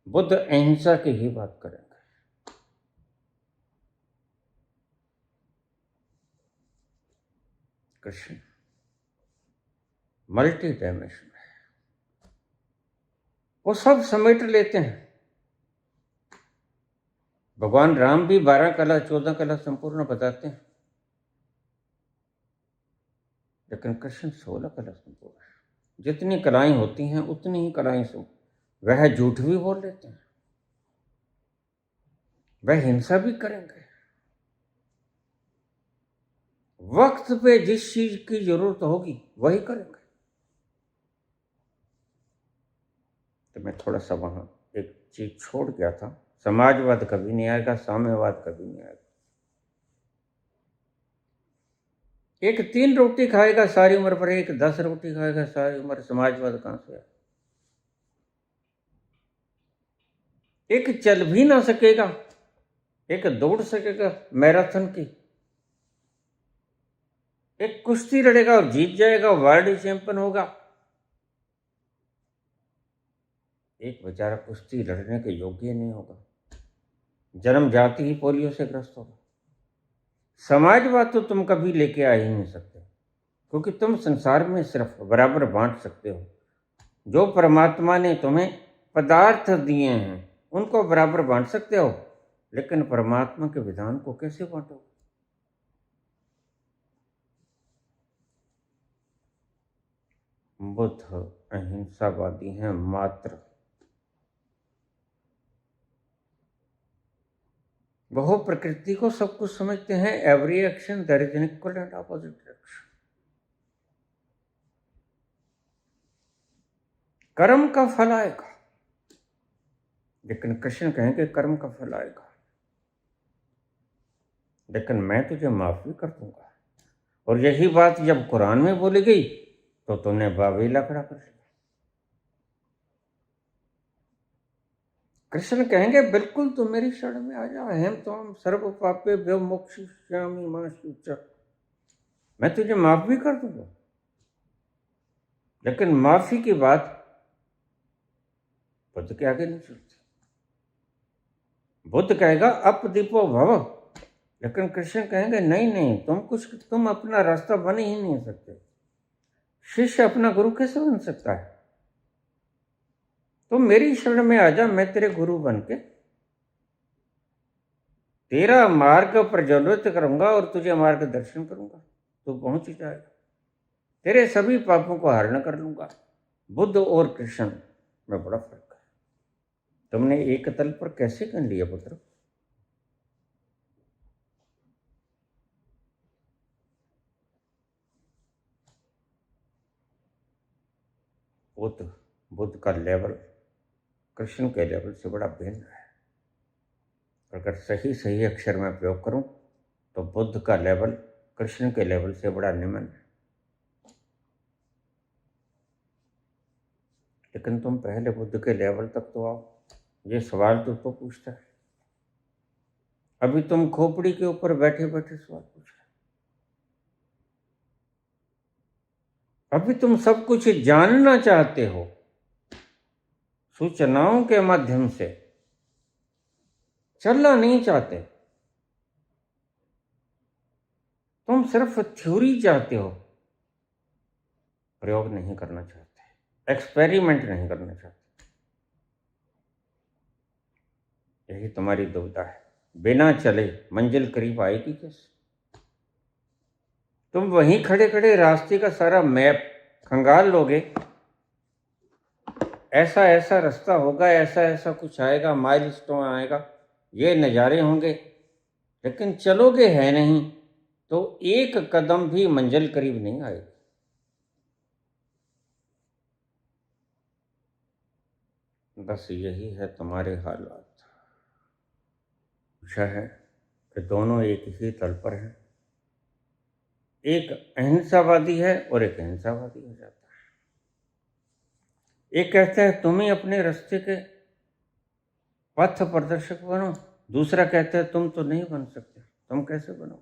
बुद्ध अहिंसा की ही बात करेंगे, कृष्ण मल्टी डायमेंशन है, वो सब समेट लेते हैं। भगवान राम भी 12 कला 14 कला संपूर्ण बताते हैं, लेकिन कृष्ण 16 कला संपूर्ण है। जितनी कलाएं होती हैं उतनी ही कलाएं वह झूठ भी बोल लेते हैं, वह हिंसा भी करेंगे। वक्त पे जिस चीज की जरूरत होगी वही करेंगे। तो मैं थोड़ा सा वहां एक चीज छोड़ गया था, समाजवाद कभी नहीं आएगा, साम्यवाद कभी नहीं आएगा। एक 3 रोटी खाएगा सारी उम्र पर, एक 10 रोटी खाएगा सारी उम्र, समाजवाद कहां से आएगा? एक चल भी ना सकेगा, एक दौड़ सकेगा मैराथन की, एक कुश्ती लड़ेगा और जीत जाएगा, वर्ल्ड चैंपियन होगा। एक बेचारा कुश्ती लड़ने के योग्य नहीं होगा, जन्म जाति ही पोलियो से ग्रस्त होगा। समाजवाद तो तुम कभी लेके आ ही नहीं सकते, क्योंकि तुम संसार में सिर्फ बराबर बांट सकते हो। जो परमात्मा ने तुम्हें पदार्थ दिए हैं उनको बराबर बांट सकते हो, लेकिन परमात्मा के विधान को कैसे बांटोगे? बुद्ध अहिंसावादी हैं मात्र। वह प्रकृति को सब कुछ समझते हैं। Every action there is an equal and opposite reaction. कर्म का फल आएगा, लेकिन कृष्ण कहेंगे कर्म का फल आएगा, लेकिन मैं तुझे माफ भी कर दूंगा। और यही बात जब कुरान में बोली गई तो तुमने बावेला खड़ा कर लिया। कृष्ण कहेंगे बिल्कुल तुम मेरी शरण में आ जाओ, हम तो हम सर्व पापेभ्यो मोक्षयिष्यामि मा शुचः, मैं तुझे माफ भी कर दूंगा। लेकिन माफी की बात बुद्ध के आगे नहीं चलती। बुद्ध कहेगा अपदीपो भव, लेकिन कृष्ण कहेंगे नहीं नहीं, तुम अपना रास्ता बन ही नहीं सकते। शिष्य अपना गुरु कैसे बन सकता है? तुम मेरी शरण में आ जा, मैं तेरे गुरु बन के तेरा मार्ग प्रज्वलित करूंगा और तुझे मार्गदर्शन करूंगा, तू पहुंच जाएगा, तेरे सभी पापों को हरण कर लूंगा। बुद्ध और कृष्ण में बड़ा फर्क है। तुमने एक तल पर कैसे गिन लिया पुत्र? बुद्ध का लेवल कृष्ण के लेवल से बड़ा भिन्न है। अगर सही सही अक्षर में प्रयोग करूं तो बुद्ध का लेवल कृष्ण के लेवल से बड़ा निम्न है। लेकिन तुम पहले बुद्ध के लेवल तक तो आओ। ये सवाल तो पूछता है। अभी तुम खोपड़ी के ऊपर बैठे बैठे सवाल पूछ रहे। अभी तुम सब कुछ जानना चाहते हो सूचनाओं के माध्यम से, चलना नहीं चाहते। तुम सिर्फ थ्योरी चाहते हो, प्रयोग नहीं करना चाहते, एक्सपेरिमेंट नहीं करना चाहते। यही तुम्हारी दुविधा है। बिना चले मंजिल करीब आएगी कैसे? तुम वहीं खड़े खड़े रास्ते का सारा मैप खंगाल लोगे, ऐसा ऐसा रास्ता होगा, ऐसा ऐसा कुछ आएगा, माइलस्टोन आएगा, ये नज़ारे होंगे, लेकिन चलोगे है नहीं तो एक कदम भी मंजिल करीब नहीं आएगी। बस यही है तुम्हारे हालात। पूछा है कि दोनों एक ही तल पर हैं। एक अहिंसावादी है और एक अहिंसावादी हो जाता है। एक कहता है तुम ही अपने रास्ते के पथ प्रदर्शक बनो, दूसरा कहता है तुम तो नहीं बन सकते, तुम कैसे बनोगे?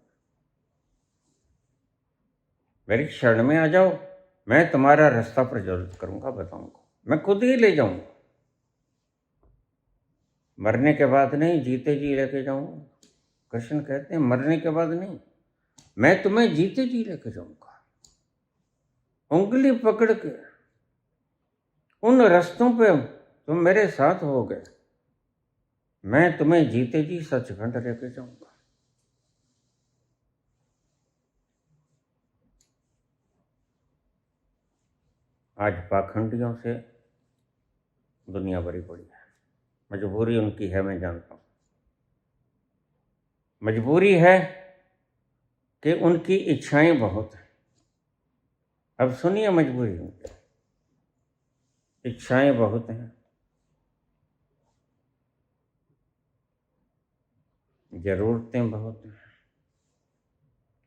मेरी शरण में आ जाओ, मैं तुम्हारा रास्ता प्रज्वलित करूंगा, बताऊंगा, मैं खुद ही ले जाऊंगा। मरने के बाद नहीं, जीते जी लेके जाऊंगा। कृष्ण कहते हैं मरने के बाद नहीं, मैं तुम्हें जीते जी लेके जाऊंगा, उंगली पकड़ के उन रास्तों पे तुम मेरे साथ हो गए, मैं तुम्हें जीते जी सचखंड लेके जाऊंगा। आज पाखंडियों से दुनिया भरी पड़ी है। मजबूरी उनकी है, मैं जानता हूं। मजबूरी है कि उनकी इच्छाएं बहुत हैं। अब सुनिए, मजबूरी उनकी इच्छाएं बहुत हैं, जरूरतें बहुत हैं,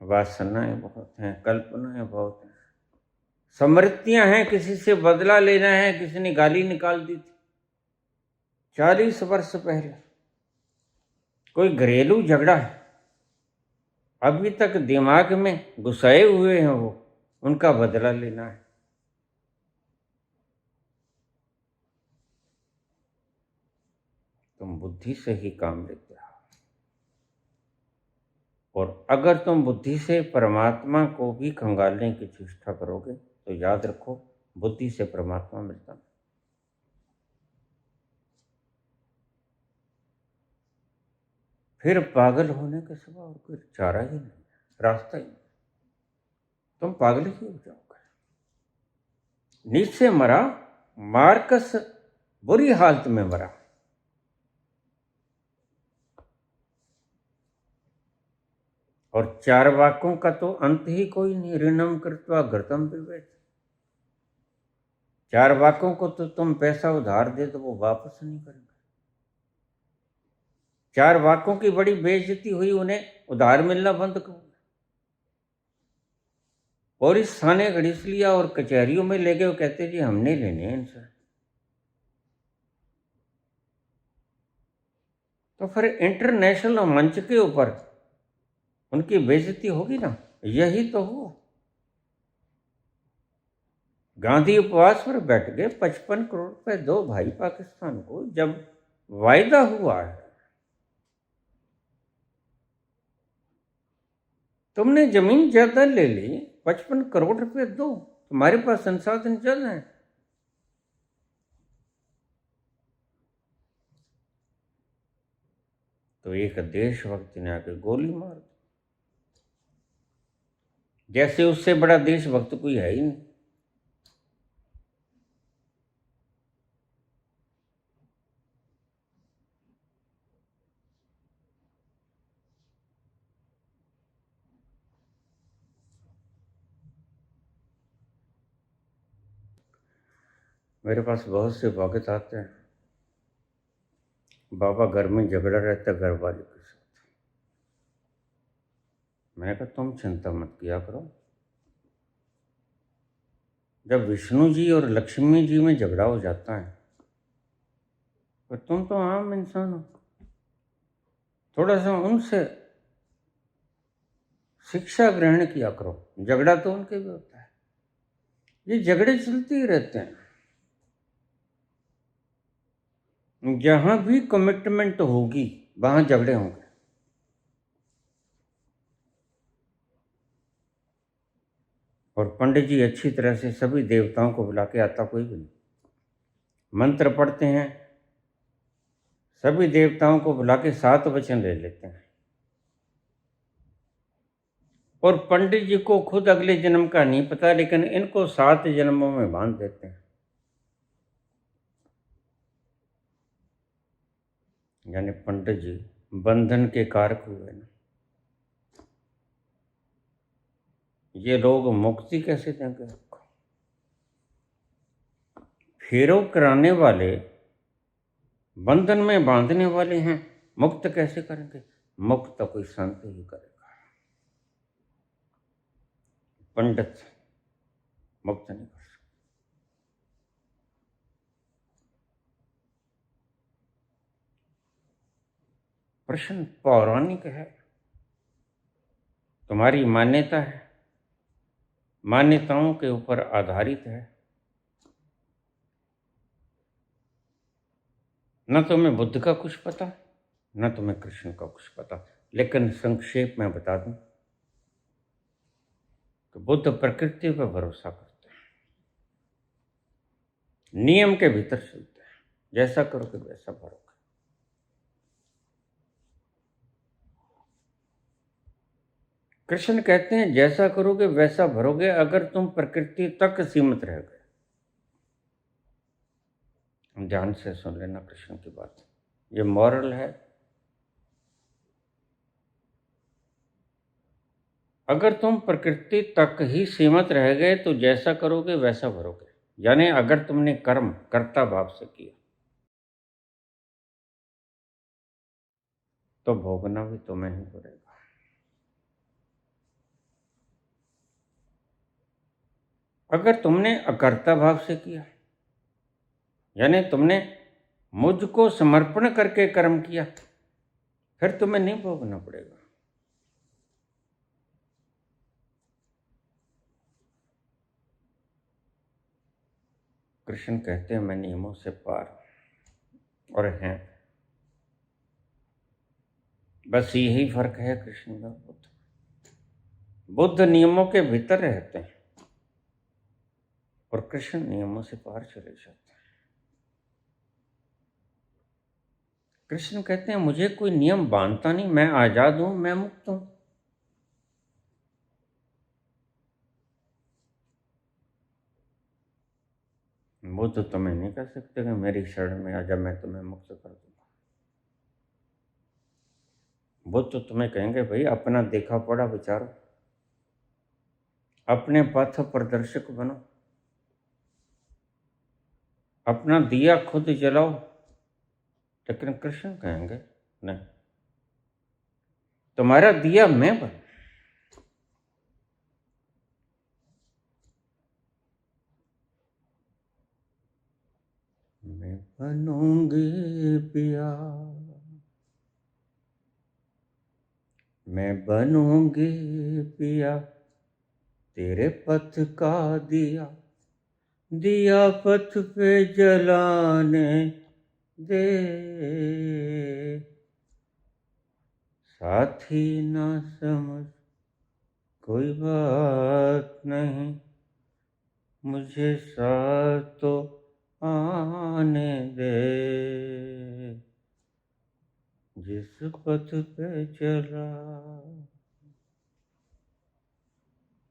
वासनाएं बहुत हैं, कल्पनाएं बहुत हैं, समृद्धियां हैं, किसी से बदला लेना है, किसी ने गाली निकाल दी थी 40 वर्ष पहले, कोई घरेलू झगड़ा है, अभी तक दिमाग में घुसाए हुए हैं, वो उनका बदला लेना है। तुम बुद्धि से ही काम लेते हो, और अगर तुम बुद्धि से परमात्मा को भी खंगालने की चेष्टा करोगे तो याद रखो, बुद्धि से परमात्मा मिलता नहीं। फिर पागल होने के सिवा और कोई चारा ही नहीं, रास्ता ही नहीं। तुम पागल ही हो जाओगे। नीचे मरा, मार्कस बुरी हालत में मरा। और चारवाकों का तो अंत ही कोई नहीं। ऋणम कृत्वा घृतम पिबेत। चारवाकों को तो तुम पैसा उधार दे तो वो वापस नहीं करेंगे। चारवाकों की बड़ी बेइज्जती हुई, उन्हें उधार मिलना बंद कर, और इस थाने घड़ीस लिया और कचहरियों में ले गए। वो कहते जी हमने लेने हैं इनसे। तो फिर इंटरनेशनल मंच के ऊपर उनकी बेइज्जती होगी ना। यही तो हुआ। गांधी उपवास पर बैठ गए, 55 करोड़ रुपए दो भाई पाकिस्तान को, जब वायदा हुआ है। तुमने जमीन ज्यादा ले ली, 55 करोड़ रुपए दो, तुम्हारे पास संसाधन ज्यादा है। तो एक देशभक्त ने आके गोली मार दी, जैसे उससे बड़ा देशभक्त कोई है ही नहीं। मेरे पास बहुत से भगत आते हैं, बाबा घर में झगड़ा रहता है घर वाले के साथ। मैंने कहा तुम चिंता मत किया करो, जब विष्णु जी और लक्ष्मी जी में झगड़ा हो जाता है, पर तुम तो आम इंसान हो, थोड़ा सा उनसे शिक्षा ग्रहण किया करो। झगड़ा तो उनके भी होता है, ये झगड़े चलते ही रहते हैं। जहां भी कमिटमेंट होगी वहां झगड़े होंगे। और पंडित जी अच्छी तरह से सभी देवताओं को बुला के, आता कोई भी नहीं, मंत्र पढ़ते हैं, सभी देवताओं को बुला के 7 वचन ले लेते हैं। और पंडित जी को खुद अगले जन्म का नहीं पता, लेकिन इनको 7 जन्मों में बांध देते हैं। यानी पंडित जी बंधन के कारक हुए ना। ये लोग मुक्ति कैसे देंगे आपको? फेरों कराने वाले बंधन में बांधने वाले हैं, मुक्त कैसे करेंगे? मुक्त तो कोई संत ही करेगा, पंडित मुक्त नहीं कर सकते। प्रश्न पौराणिक है, तुम्हारी मान्यता है, मान्यताओं के ऊपर आधारित है। न तुम्हें बुद्ध का कुछ पता, न तुम्हें कृष्ण का कुछ पता, लेकिन संक्षेप में बता दूं कि बुद्ध प्रकृति पर भरोसा करते हैं, नियम के भीतर चलते हैं, जैसा करोगे वैसा भरोगे। कृष्ण कहते हैं जैसा करोगे वैसा भरोगे, अगर तुम प्रकृति तक सीमित रह गए। ध्यान से सुन लेना कृष्ण की बात, ये मॉरल है। अगर तुम प्रकृति तक ही सीमित रह गए तो जैसा करोगे वैसा भरोगे। यानी अगर तुमने कर्म कर्ता भाव से किया तो भोगना भी तुम्हें ही पड़ेगा। अगर तुमने अकर्ता भाव से किया, यानी तुमने मुझको समर्पण करके कर्म किया, फिर तुम्हें नहीं भोगना पड़ेगा। कृष्ण कहते हैं मैं नियमों से पार और हैं। बस यही फर्क है कृष्ण और बुद्ध। बुद्ध नियमों के भीतर रहते हैं और कृष्ण नियमों से पार चले जाते हैं। कृष्ण कहते हैं मुझे कोई नियम बांधता नहीं, मैं आजाद हूं, मैं मुक्त हूं। वो तो तुम्हें नहीं कह सकते कि मेरी शरण में आजा, मैं तुम्हें मुक्त कर दूंगा। वो तो तुम्हें कहेंगे भाई अपना देखा पड़ा विचारो, अपने पथ प्रदर्शक बनो, अपना दिया खुद जलाओ। लेकिन कृष्ण कहेंगे नहीं, तुम्हारा दिया मैं बन। मैं बनूंगी पिया मैं बनूंगी पिया तेरे पथ का दिया, दिया पथ पे जलाने दे, साथी ना समझ कोई बात नहीं, मुझे साथ तो आने दे, जिस पथ पे चला।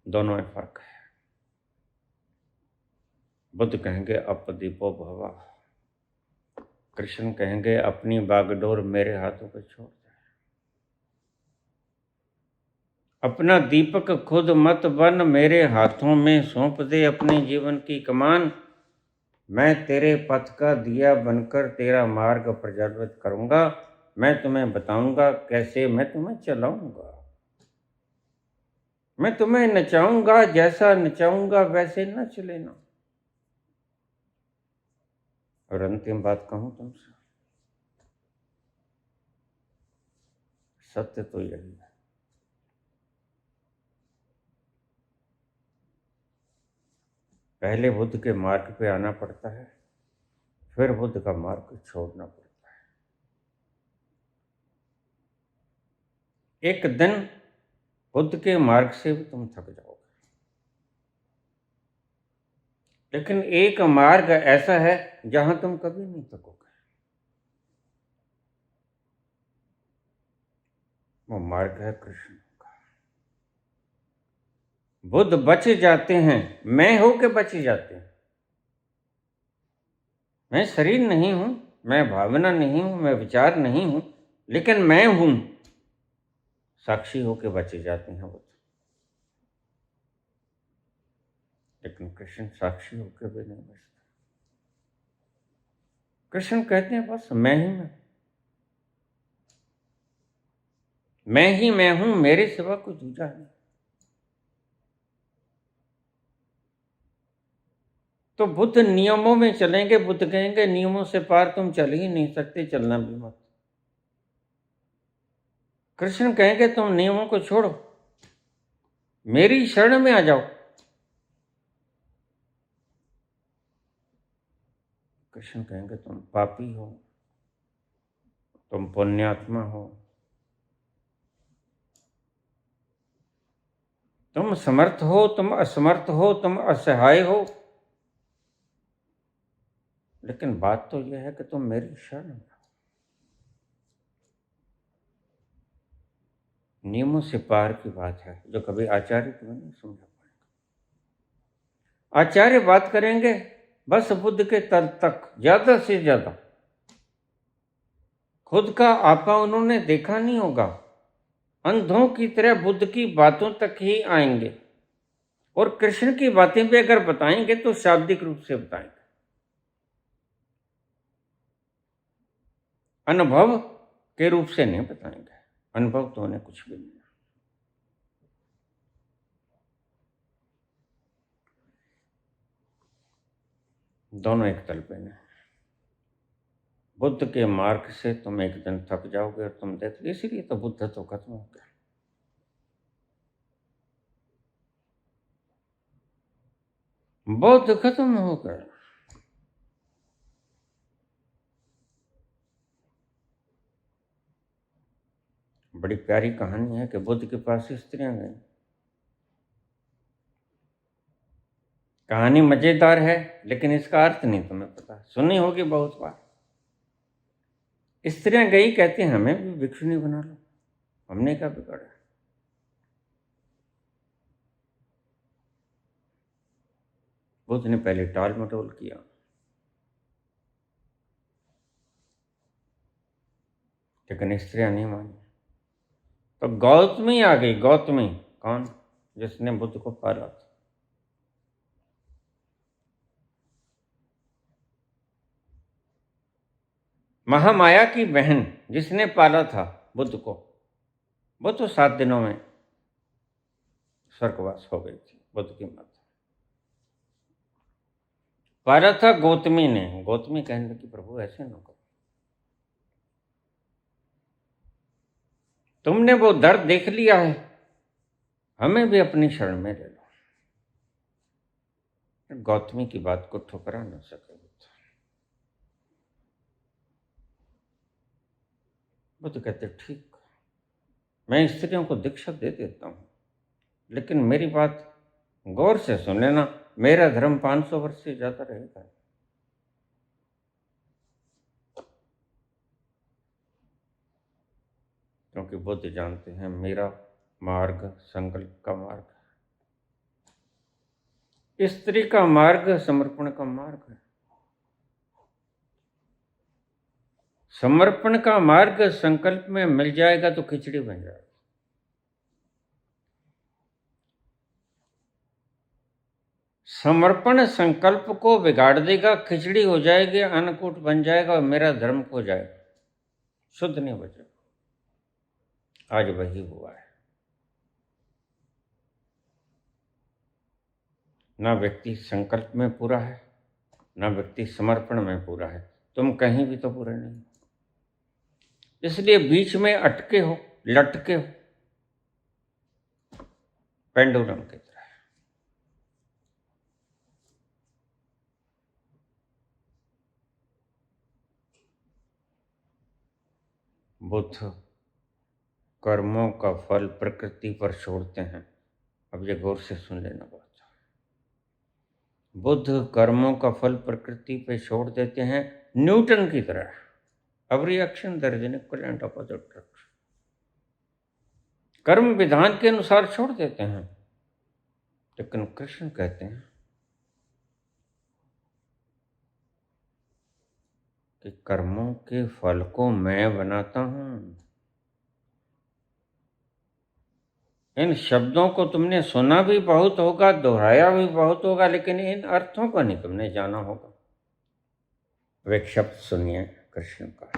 दोनों में फर्क है। बुद्ध कहेंगे अपदीपो भवा, कृष्ण कहेंगे अपनी बागडोर मेरे हाथों पे छोड़ दे। अपना दीपक खुद मत बन, मेरे हाथों में सौंप दे अपने जीवन की कमान। मैं तेरे पथ का दिया बनकर तेरा मार्ग प्रज्वलित करूंगा। मैं तुम्हें बताऊंगा कैसे मैं तुम्हें चलाऊंगा। मैं तुम्हें नचाऊंगा, जैसा नचाऊंगा वैसे नच लेना। और अंतिम बात कहूं तुमसे, सत्य तो यही है, पहले बुद्ध के मार्ग पे आना पड़ता है, फिर बुद्ध का मार्ग छोड़ना पड़ता है। एक दिन बुद्ध के मार्ग से भी तुम थक जाओगे, लेकिन एक मार्ग ऐसा है जहां तुम कभी नहीं थकोगे। वो मार्ग है कृष्ण का। बुद्ध बच जाते हैं, मैं हो के बच जाते हैं। मैं शरीर नहीं हूं, मैं भावना नहीं हूं, मैं विचार नहीं हूं, लेकिन मैं हूं, साक्षी होके बचे जाते हैं बुद्ध। लेकिन कृष्ण साक्षी होके भी नहीं बचते। कृष्ण कहते हैं बस मैं ही मैं ही मैं हूं, मेरे सिवा कोई दूसरा नहीं। तो बुद्ध नियमों में चलेंगे, बुद्ध कहेंगे नियमों से पार तुम चल ही नहीं सकते, चलना भी मत। कृष्ण कहेंगे तुम नियमों को छोड़ो, मेरी शरण में आ जाओ। कृष्ण कहेंगे तुम पापी हो, तुम पुण्यात्मा हो, तुम समर्थ हो, तुम असमर्थ हो, तुम असहाय हो, लेकिन बात तो यह है कि तुम मेरी शरण में आओ। नियमों से पार की बात है जो कभी आचार्य तुम्हें नहीं समझा पाएंगे। आचार्य बात करेंगे बस बुद्ध के तल तक, ज्यादा से ज्यादा। खुद का आपा उन्होंने देखा नहीं होगा, अंधों की तरह बुद्ध की बातों तक ही आएंगे, और कृष्ण की बातें भी अगर बताएंगे तो शाब्दिक रूप से बताएंगे। अनुभव के रूप से नहीं बताएंगे, अनुभव तो उन्हें कुछ भी नहीं। दोनों एक तल पे नहीं। बुद्ध के मार्ग से तुम एक दिन थक जाओगे और तुम देख, इसीलिए तो बुद्ध तो खत्म हो गया। बुद्ध खत्म हो गया। बड़ी प्यारी कहानी है कि बुद्ध के पास स्त्रियां गई। कहानी मजेदार है, लेकिन इसका अर्थ नहीं तुम्हें पता, सुनी होगी बहुत बार। स्त्रियां गई, कहती हैं हमें भी भिक्षुनी बना लो, हमने क्या बिगाड़ा। बुद्ध ने पहले टाल मटोल किया, लेकिन स्त्रियां नहीं मानी। तो गौतमी आ गई। गौतमी कौन? जिसने बुद्ध को पाला था। महामाया की बहन जिसने पाला था बुद्ध को, वो तो 7 दिनों में स्वर्गवास हो गई थी। बुद्ध की माता पाला था गौतमी ने। गौतमी कहने लगी प्रभु ऐसे न करो, तुमने वो दर्द देख लिया है, हमें भी अपनी शरण में ले लो। गौतमी की बात को ठुकरा न सके बुद्ध कहते ठीक, मैं स्त्रियों को दीक्षा दे देता हूं, लेकिन मेरी बात गौर से सुन लेना, मेरा धर्म 500 वर्ष से ज्यादा रहेगा। क्योंकि बुद्ध जानते हैं मेरा मार्ग संकल्प का मार्ग है, स्त्री का मार्ग समर्पण का मार्ग है। समर्पण का मार्ग संकल्प में मिल जाएगा तो खिचड़ी बन जाएगा। समर्पण संकल्प को बिगाड़ देगा, खिचड़ी हो जाएगी, अन्नकूट बन जाएगा और मेरा धर्म खो जाएगा, शुद्ध नहीं बचेगा। आज वही हुआ है। ना व्यक्ति संकल्प में पूरा है, ना व्यक्ति समर्पण में पूरा है। तुम कहीं भी तो पूरे नहीं, इसलिए बीच में अटके हो, लटके हो, पेंडुलम की तरह। बुद्ध कर्मों का फल प्रकृति पर छोड़ते हैं। अब ये गौर से सुन लेना बात। बुद्ध कर्मों का फल प्रकृति पे छोड़ देते हैं, न्यूटन की तरह। अब reaction there is an equal and opposite reaction. कर्म विधान के अनुसार छोड़ देते हैं, लेकिन कृष्ण कहते हैं कि कर्मों के फल को मैं बनाता हूं। इन शब्दों को तुमने सुना भी बहुत होगा, दोहराया भी बहुत होगा, लेकिन इन अर्थों को नहीं तुमने जाना होगा। वे एक शब्द सुनिए कृष्ण का,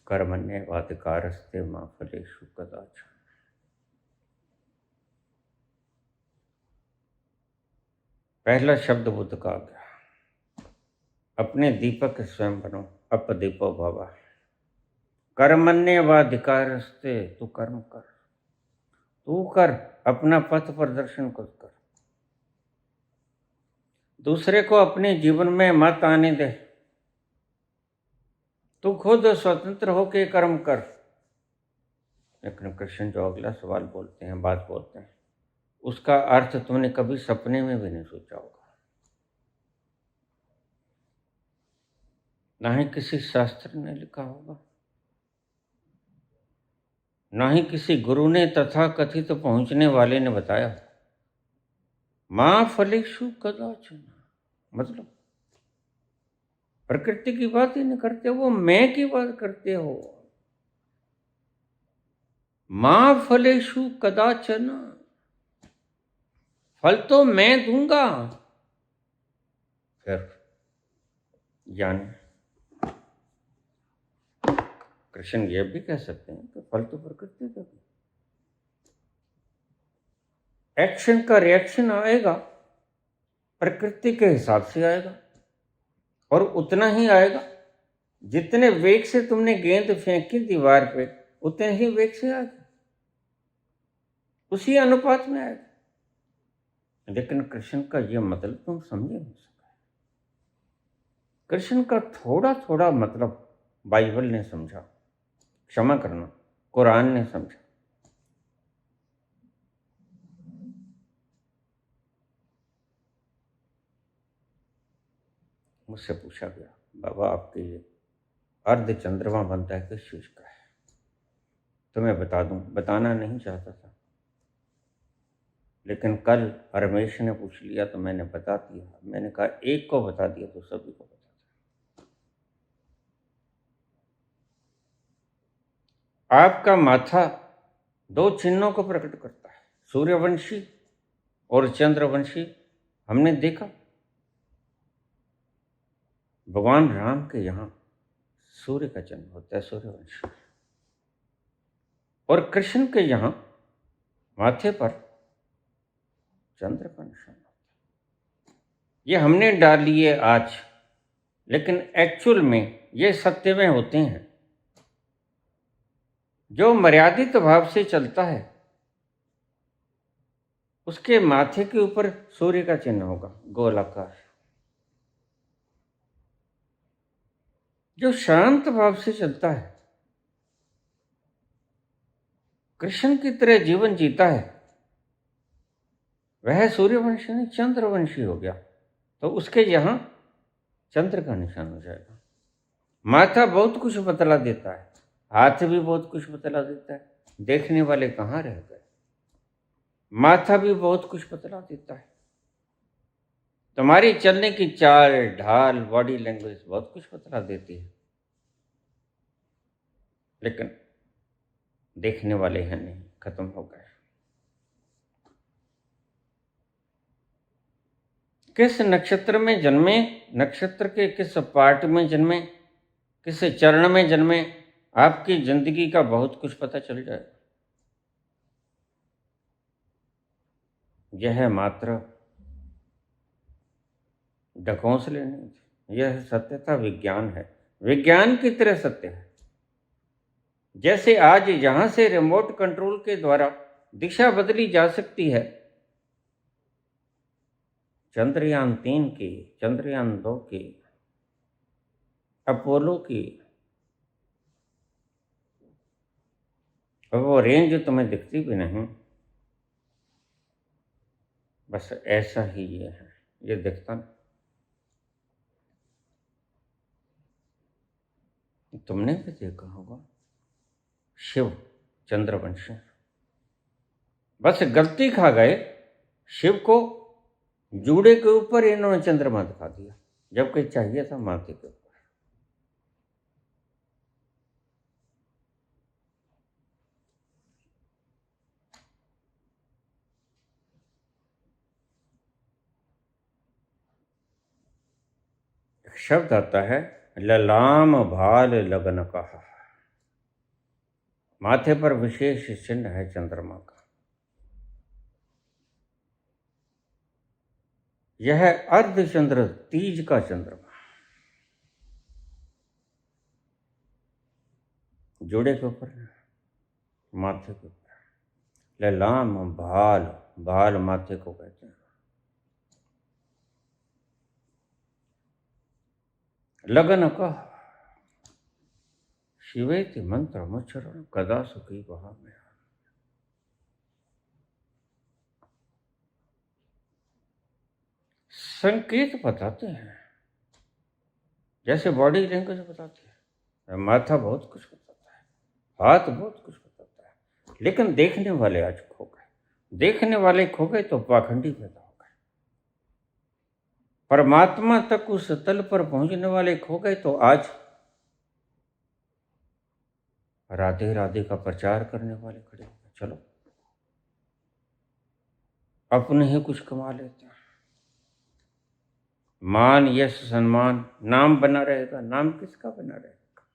कर्मण्येवाधिकारस्ते मा फलेषु कदाचन। पहला शब्द बुद्ध का आ गया, अपने दीपक स्वयं बनो, अपदीपो भव। कर्मण्येवाधिकारस्ते, तू कर्म कर, तू कर, अपना पथ प्रदर्शन खुद कर, दूसरे को अपने जीवन में मत आने दे, तू खुद स्वतंत्र होके कर्म कर। लेकिन कृष्ण जो अगला सवाल बोलते हैं, बात बोलते हैं, उसका अर्थ तुमने कभी सपने में भी नहीं सोचा होगा, ना ही किसी शास्त्र ने लिखा होगा, ना ही किसी गुरु ने तथा कथित तो पहुंचने वाले ने बताया। मां फलेषु कदाचन, मतलब प्रकृति की बात ही नहीं करते, वो मैं की बात करते हो। मां फलेषु कदाचन, फल तो मैं दूंगा। फिर यानी कृष्ण ये भी कह सकते हैं कि फल तो प्रकृति देगी, एक्शन का रिएक्शन आएगा, प्रकृति के हिसाब से आएगा, और उतना ही आएगा जितने वेग से तुमने गेंद फेंकी दीवार पे, उतने ही वेग से आएगा, उसी अनुपात में आएगा। लेकिन कृष्ण का यह मतलब तुम समझे नहीं सका। कृष्ण का थोड़ा थोड़ा मतलब बाइबल ने समझा, क्षमा करना, कुरान ने समझा। मुझसे पूछा गया, बाबा आपके ये अर्ध चंद्रमा बनता है किस चीज का है? तो मैं बता दूं, बताना नहीं चाहता था, लेकिन कल रमेश ने पूछ लिया तो मैंने बता दिया। मैंने कहा एक को बता दिया तो सभी को बता दिया। आपका माथा दो चिन्हों को प्रकट करता है, सूर्यवंशी और चंद्रवंशी। हमने देखा भगवान राम के यहाँ सूर्य का जन्म होता है, सूर्यवंशी, और कृष्ण के यहाँ माथे पर चंद्र का निशान होता है। ये हमने डाल लिए आज, लेकिन एक्चुअल में ये सत्य में होते हैं। जो मर्यादित भाव से चलता है उसके माथे के ऊपर सूर्य का चिन्ह होगा, गोलाकार। जो शांत भाव से चलता है, कृष्ण की तरह जीवन जीता है, वह सूर्यवंशी नहीं चंद्रवंशी हो गया। तो उसके यहां चंद्र का निशान हो जाएगा। माथा बहुत कुछ बतला देता है, हाथ भी बहुत कुछ बतला देता है। देखने वाले कहाँ रह गए? माथा भी बहुत कुछ बतला देता है। तुम्हारी चलने की चाल ढाल, बॉडी लैंग्वेज बहुत कुछ बतला देती है, लेकिन देखने वाले हैं नहीं, खत्म हो गए। किस नक्षत्र में जन्मे, नक्षत्र के किस पार्ट में जन्मे, किस चरण में जन्मे, आपकी जिंदगी का बहुत कुछ पता चल जाए। यह मात्र ढकोसले नहीं थे, यह सत्यता विज्ञान है, विज्ञान की तरह सत्य है। जैसे आज यहां से रिमोट कंट्रोल के द्वारा दिशा बदली जा सकती है, चंद्रयान 3 की, चंद्रयान 2 की, अपोलो की, और वो रेंज तुम्हें दिखती भी नहीं। बस ऐसा ही ये है, ये दिखता नहीं। तुमने भी देखा होगा शिव चंद्रवंशी, बस गलती खा गए, शिव को जूड़े के ऊपर इन्होंने चंद्रमा दिखा दिया, जबकि चाहिए था माथे के ऊपर। शब्द आता है ललाम भाल लगन कहा, माथे पर विशेष चिन्ह है चंद्रमा का। यह अर्धचंद्र, तीज का चंद्रमा, जोड़े के ऊपर, माथे के ऊपर। ललाम भाल, भाल माथे को कहते हैं। लगन कह शिवेति मंत्र मुच्चरण कदा सुखी वहा में। संकेत बताते हैं, जैसे बॉडी लैंग्वेज बताते हैं। माथा बहुत कुछ बताता है, हाथ बहुत कुछ बताता है, लेकिन देखने वाले आज खो गए। देखने वाले खो गए तो पाखंडी पैदा हो गए। परमात्मा तक उस तल पर पहुंचने वाले खो गए तो आज राधे राधे का प्रचार करने वाले खड़े हो गए। चलो अपने ही कुछ कमा लेते हैं, मान यश सम्मान, नाम बना रहेगा। नाम किसका बना रहेगा?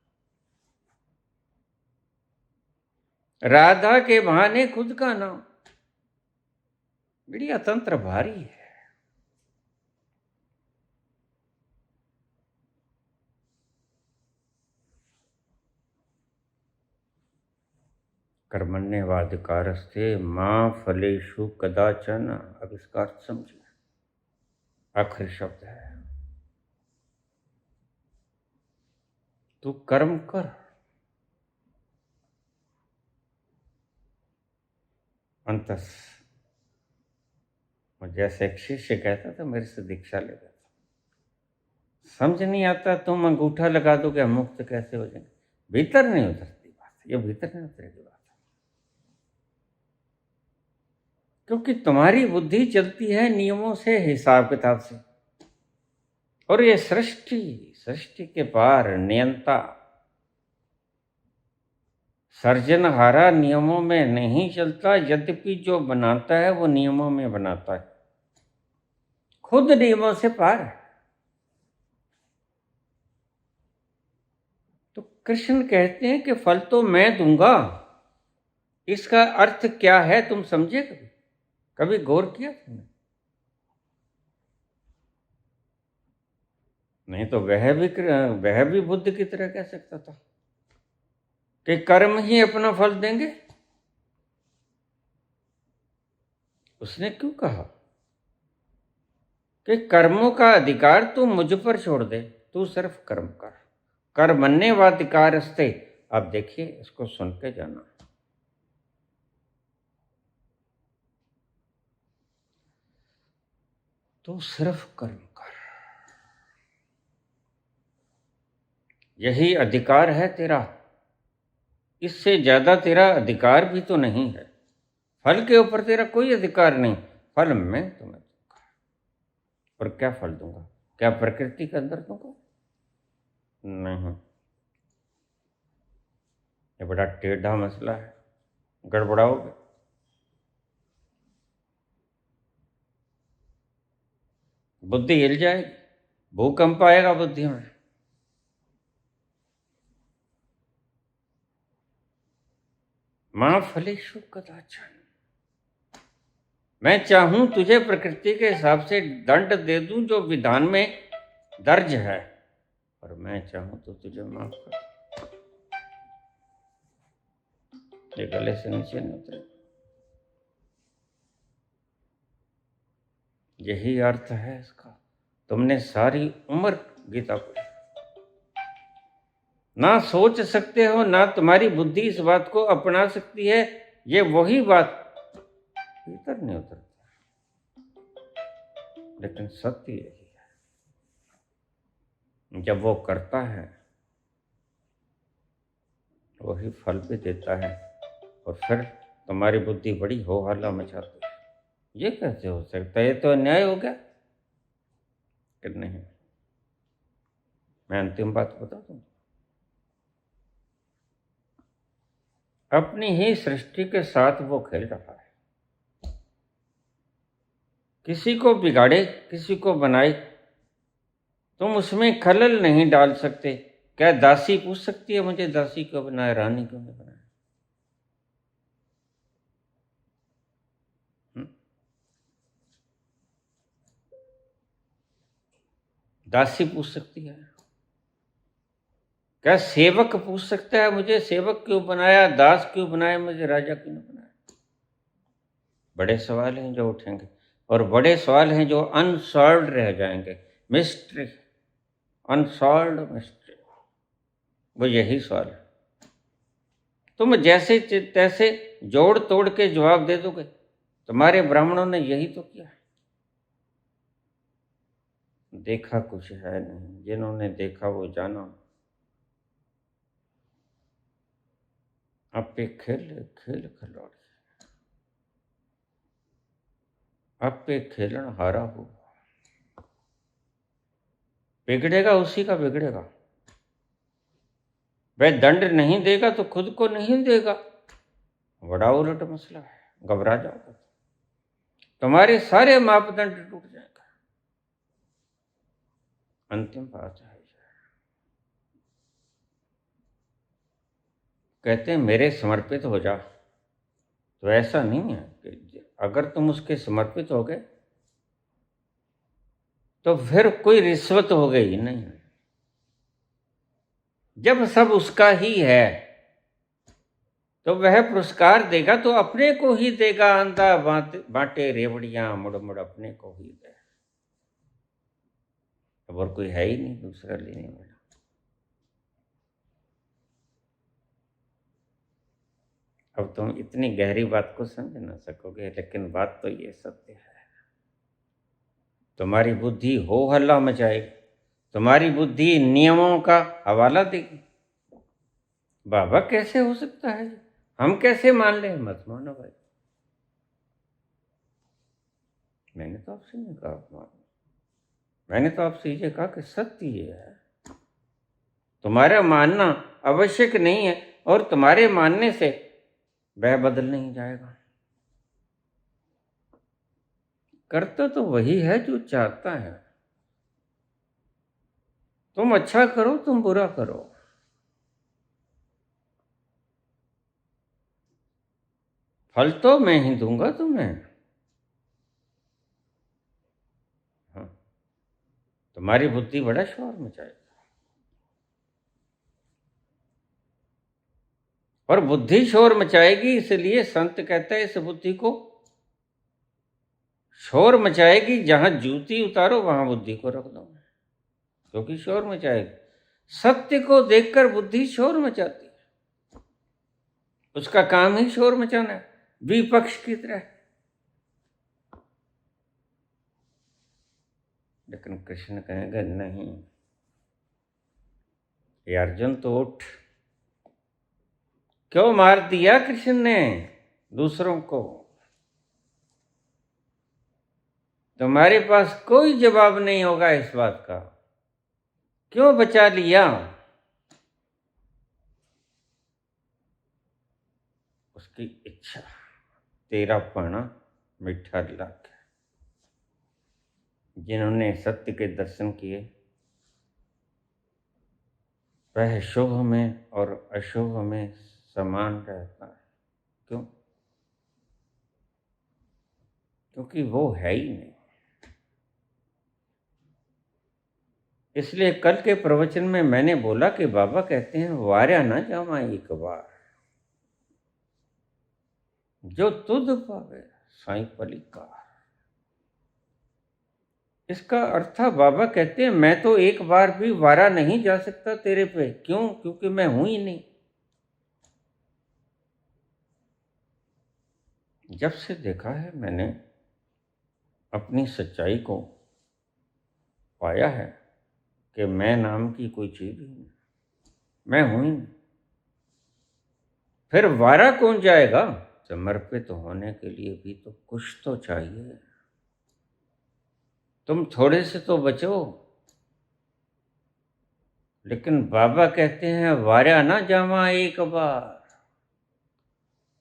राधा के बहाने खुद का नाम। बड़ी अतंत्र भारी है। कर्मण्येवाधिकारस्ते मां फलेषु कदाचन, अब इसका अर्थ समझिए, आखिरी शब्द है। तू कर्म कर, अंतस। जैसे एक शिष्य कहता था मेरे से दीक्षा लेता था, समझ नहीं आता तुम अंगूठा लगा दो क्या मुक्त कैसे हो जाएंगे? भीतर नहीं उतरती बात, ये भीतर नहीं उतरेगी बात, क्योंकि तुम्हारी बुद्धि चलती है नियमों से, हिसाब किताब से। और ये सृष्टि, सृष्टि के पार नियंता सर्जनहारा नियमों में नहीं चलता, यद्यपि जो बनाता है वो नियमों में बनाता है, खुद नियमों से पार है। तो कृष्ण कहते हैं कि फल तो मैं दूंगा। इसका अर्थ क्या है तुम समझे? कभी कभी गौर किया तुमने? नहीं तो वह भी बुद्ध की तरह कह सकता था, कि कर्म ही अपना फल देंगे? उसने क्यों कहा कि कर्मों का अधिकार तू मुझ पर छोड़ दे, तू सिर्फ कर्म कर, कर्मण्येवाधिकारस्ते। अब देखिए, इसको सुन के जाना। तू सिर्फ कर्म कर, यही अधिकार है तेरा। इससे ज्यादा तेरा अधिकार भी तो नहीं है। फल के ऊपर तेरा कोई अधिकार नहीं। फल मैं तुम्हें दूंगा। और क्या फल दूंगा? क्या प्रकृति के अंदर दूंगा? नहीं, ये बड़ा टेढ़ा मसला है, गड़बड़ाओगे। बुद्धि हिल जाएगी, भूकंप आएगा बुद्धि में। मां फलेषु कदाचन। मैं चाहूं तुझे प्रकृति के हिसाब से दंड दे दूं जो विधान में दर्ज है, और मैं चाहूं तो तुझे माफ कर। ये गले से नीचे न उतरे। यही अर्थ है इसका। तुमने सारी उम्र गीता पढ़ी, ना सोच सकते हो, ना तुम्हारी बुद्धि इस बात को अपना सकती है। ये वही बात भीतर नहीं उतरती, लेकिन सत्य यही है। जब वो करता है, वही फल भी देता है, और फिर तुम्हारी बुद्धि बड़ी हो हल्ला मचाती है। ये कैसे हो सकता है? ये तो अन्याय हो गया कि नहीं? मैं अंतिम बात बता दूं। अपनी ही सृष्टि के साथ वो खेल रहा है। किसी को बिगाड़े, किसी को बनाए, तुम उसमें खलल नहीं डाल सकते। क्या दासी पूछ सकती है मुझे दासी क्यों बनाया, रानी क्यों नहीं बनाया? दासी पूछ सकती है? क्या सेवक पूछ सकता है मुझे सेवक क्यों बनाया, दास क्यों बनाया, मुझे राजा क्यों नहीं बनाया? बड़े सवाल हैं जो उठेंगे, और बड़े सवाल हैं जो अनसॉल्व्ड रह जाएंगे। मिस्ट्री, अनसॉल्व्ड मिस्ट्री, वो यही सवाल है। तुम जैसे तैसे जोड़ तोड़ के जवाब दे दोगे। तुम्हारे ब्राह्मणों ने यही तो किया। देखा कुछ है नहीं, जिन्होंने देखा वो जाना। आपे खेल खेल खिलौड़ी, आपे खेलन हारा हो। बिगड़ेगा उसी का बिगड़ेगा। वह दंड नहीं देगा तो खुद को नहीं देगा। बड़ा उलट मसला है, घबरा जाओगे, तुम्हारे सारे मापदंड टूट जाएगा। अंतिम बात है, कहते हैं मेरे समर्पित हो जा। तो ऐसा नहीं है कि अगर तुम उसके समर्पित हो गए तो फिर कोई रिश्वत हो गई, नहीं। जब सब उसका ही है तो वह पुरस्कार देगा तो अपने को ही देगा। अंधा बांटे रेवड़ियां, मुड़ मुड़ अपने को ही दे। अब और कोई है ही नहीं दूसरा लेने वाला। अब तुम इतनी गहरी बात को समझ ना सकोगे, लेकिन बात तो ये सत्य है। तुम्हारी बुद्धि हो हल्ला मचाएगी, तुम्हारी बुद्धि नियमों का हवाला देगी। बाबा कैसे हो सकता है, हम कैसे मान लें? मत मानो भाई। मैंने तो आपसे नहीं कहा मानो, मैंने तो आपसे ये कहा कि सत्य ये है। तुम्हारा मानना आवश्यक नहीं है, और तुम्हारे मानने से वह बदल नहीं जाएगा। करता तो वही है जो चाहता है। तुम अच्छा करो, तुम बुरा करो, फल तो मैं ही दूंगा तुम्हें। हाँ, तुम्हारी बुद्धि बड़ा शोर मचाएगी। और बुद्धि शोर मचाएगी, इसलिए संत कहता है इस बुद्धि को शोर मचाएगी। जहां जूती उतारो वहां बुद्धि को रख दो, क्योंकि शोर मचाएगी। सत्य को देखकर बुद्धि शोर मचाती है, उसका काम ही शोर मचाना है, विपक्ष की तरह। लेकिन कृष्ण कहेंगे नहीं, ये अर्जुन तो उठ। क्यों मार दिया कृष्ण ने दूसरों को? तुम्हारे पास कोई जवाब नहीं होगा इस बात का, क्यों बचा लिया? उसकी इच्छा, तेरा पाना मीठा लाख। जिन्होंने सत्य के दर्शन किए वह शुभ में और अशुभ में समान रहता है। क्यों? क्योंकि वो है ही नहीं। इसलिए कल के प्रवचन में मैंने बोला कि बाबा कहते हैं वार्या ना जावा एक बार, जो तुध पावे साईं पलिकार। इसका अर्थ बाबा कहते हैं मैं तो एक बार भी वारा नहीं जा सकता तेरे पे। क्यों? क्योंकि मैं हूं ही नहीं। जब से देखा है मैंने अपनी सच्चाई को, पाया है कि मैं नाम की कोई चीज ही नहीं, मैं हूं ही नहीं। फिर वारा कौन जाएगा? समर्पित होने के लिए भी तो कुछ तो चाहिए। तुम थोड़े से तो बचो। लेकिन बाबा कहते हैं वारा ना जावा एक बार।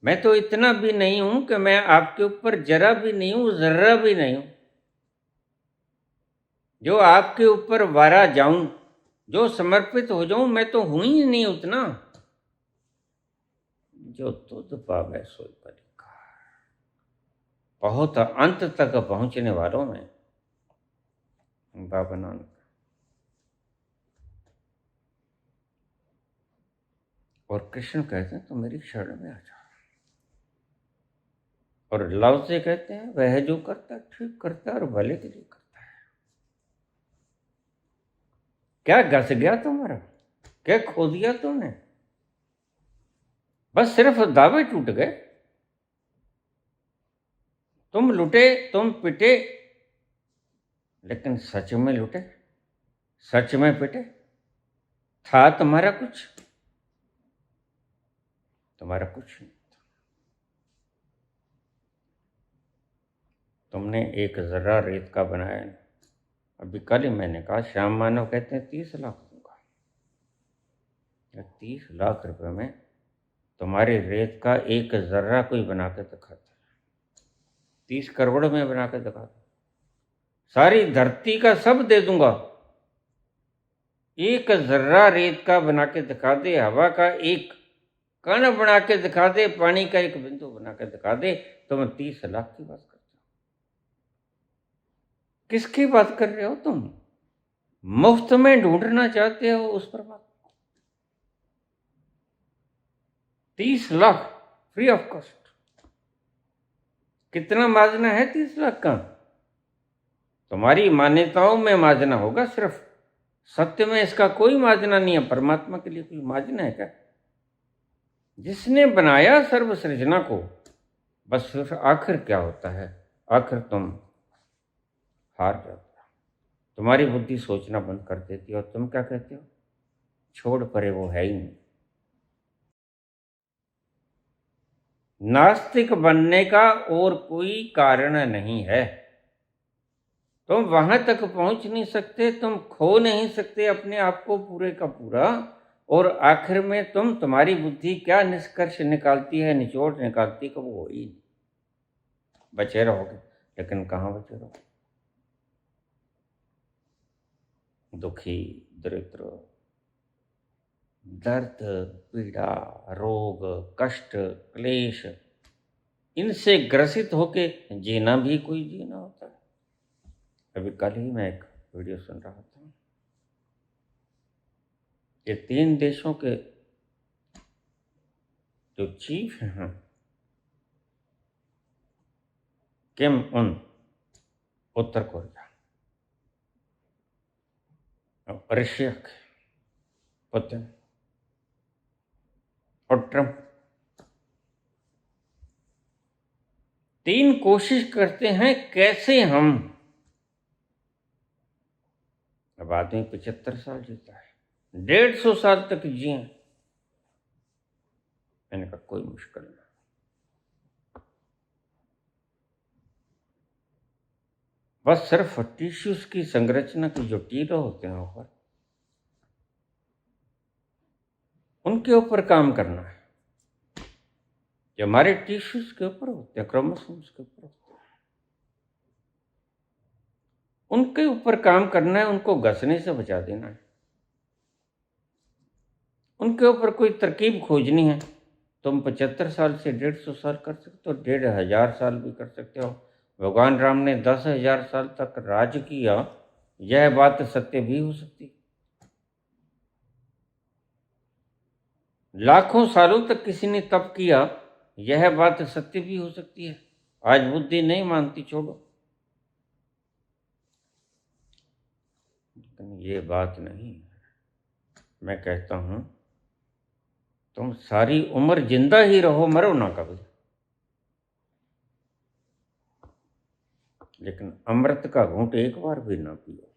मैं तो इतना भी नहीं हूं कि मैं आपके ऊपर जरा भी नहीं हूं, जर्रा भी नहीं हूं, जो आपके ऊपर वारा जाऊं, जो समर्पित हो जाऊं। मैं तो हूं ही नहीं उतना। जो तुध पावे सोई पलिकार। बहुत अंत तक पहुंचने वालों में बाबा नानक। और कृष्ण कहते हैं तो मेरी शरण में आ जा। और लव से कहते हैं वह जो करता ठीक करता है और भले के लिए करता है। क्या घस गया तुम्हारा? क्या खो दिया तुमने? बस सिर्फ दावे टूट गए। तुम लुटे, तुम पिटे, लेकिन सच में लुटे, सच में पिटे। था तुम्हारा कुछ? तुम्हारा कुछ नहीं। तुमने एक जर्रा रेत का बनाया नहीं। अभी कल ही मैंने कहा श्याम मानव कहते हैं 30 लाख दूंगा। 30 लाख रुपए में तुम्हारी रेत का एक जर्रा कोई बना के दिखाता है। 30 करोड़ में बना के दिखाता। सारी धरती का सब दे दूंगा, एक जर्रा रेत का बना के दिखा दे, हवा का एक कण बना के दिखा दे, पानी का एक बिंदु बना के दिखा दे, तो मैं 30 लाख की बात करता हूं। किसकी बात कर रहे हो तुम? मुफ्त में ढूंढना चाहते हो उस परमात्मा। 30 लाख फ्री ऑफ कॉस्ट। कितना माजना है 30 लाख का? तुम्हारी मान्यताओं में माजना होगा सिर्फ, सत्य में इसका कोई माजना नहीं है। परमात्मा के लिए कोई माजना है क्या? जिसने बनाया सर्व सृजना को, बस फिर आखिर क्या होता है? आखिर तुम हार जाते हो। तुम्हारी बुद्धि सोचना बंद कर देती है और तुम क्या कहते हो? छोड़ परे, वो है ही नहीं। नास्तिक बनने का और कोई कारण नहीं है। तुम वहां तक पहुंच नहीं सकते, तुम खो नहीं सकते अपने आप को पूरे का पूरा। और आखिर में तुम्हारी बुद्धि क्या निष्कर्ष निकालती है, निचोड़ निकालती है कि वो ही नहीं। बचे रहोगे, लेकिन कहाँ बचे रहोगे? दुखी, दरिद्र, दर्द, पीड़ा, रोग, कष्ट, क्लेश, इनसे ग्रसित होके जीना भी कोई जीना होता है। अभी कल ही मैं एक वीडियो सुन रहा था। ये 3 देशों के जो चीफ हैं किम उन, उत्तर कोरिया, और रशिया के पुतिन और ट्रंप, तीन कोशिश करते हैं कैसे हम, अब आदमी 75 साल जीता है, 150 साल तक जिए, इनका कोई मुश्किल नहीं। बस सिर्फ टिश्यूज की संरचना की जो टीले होते हैं ऊपर, उनके ऊपर काम करना है। जो हमारे टिश्यूज के ऊपर होते हैं, क्रोमोसोम्स के ऊपर होते हैं, उनके ऊपर काम करना है, उनको घसने से बचा देना है। उनके ऊपर कोई तरकीब खोजनी है। तुम 75 साल से 150 साल कर सकते हो, 1500 साल भी कर सकते हो। भगवान राम ने 10,000 साल तक राज किया, यह बात सत्य भी हो सकती। लाखों सालों तक किसी ने तप किया, यह बात सत्य भी हो सकती है। आज बुद्धि नहीं मानती, छोड़ो। लेकिन ये बात नहीं है। मैं कहता हूं तुम सारी उम्र जिंदा ही रहो, मरो ना कभी, लेकिन अमृत का घूंट एक बार भी ना पियो,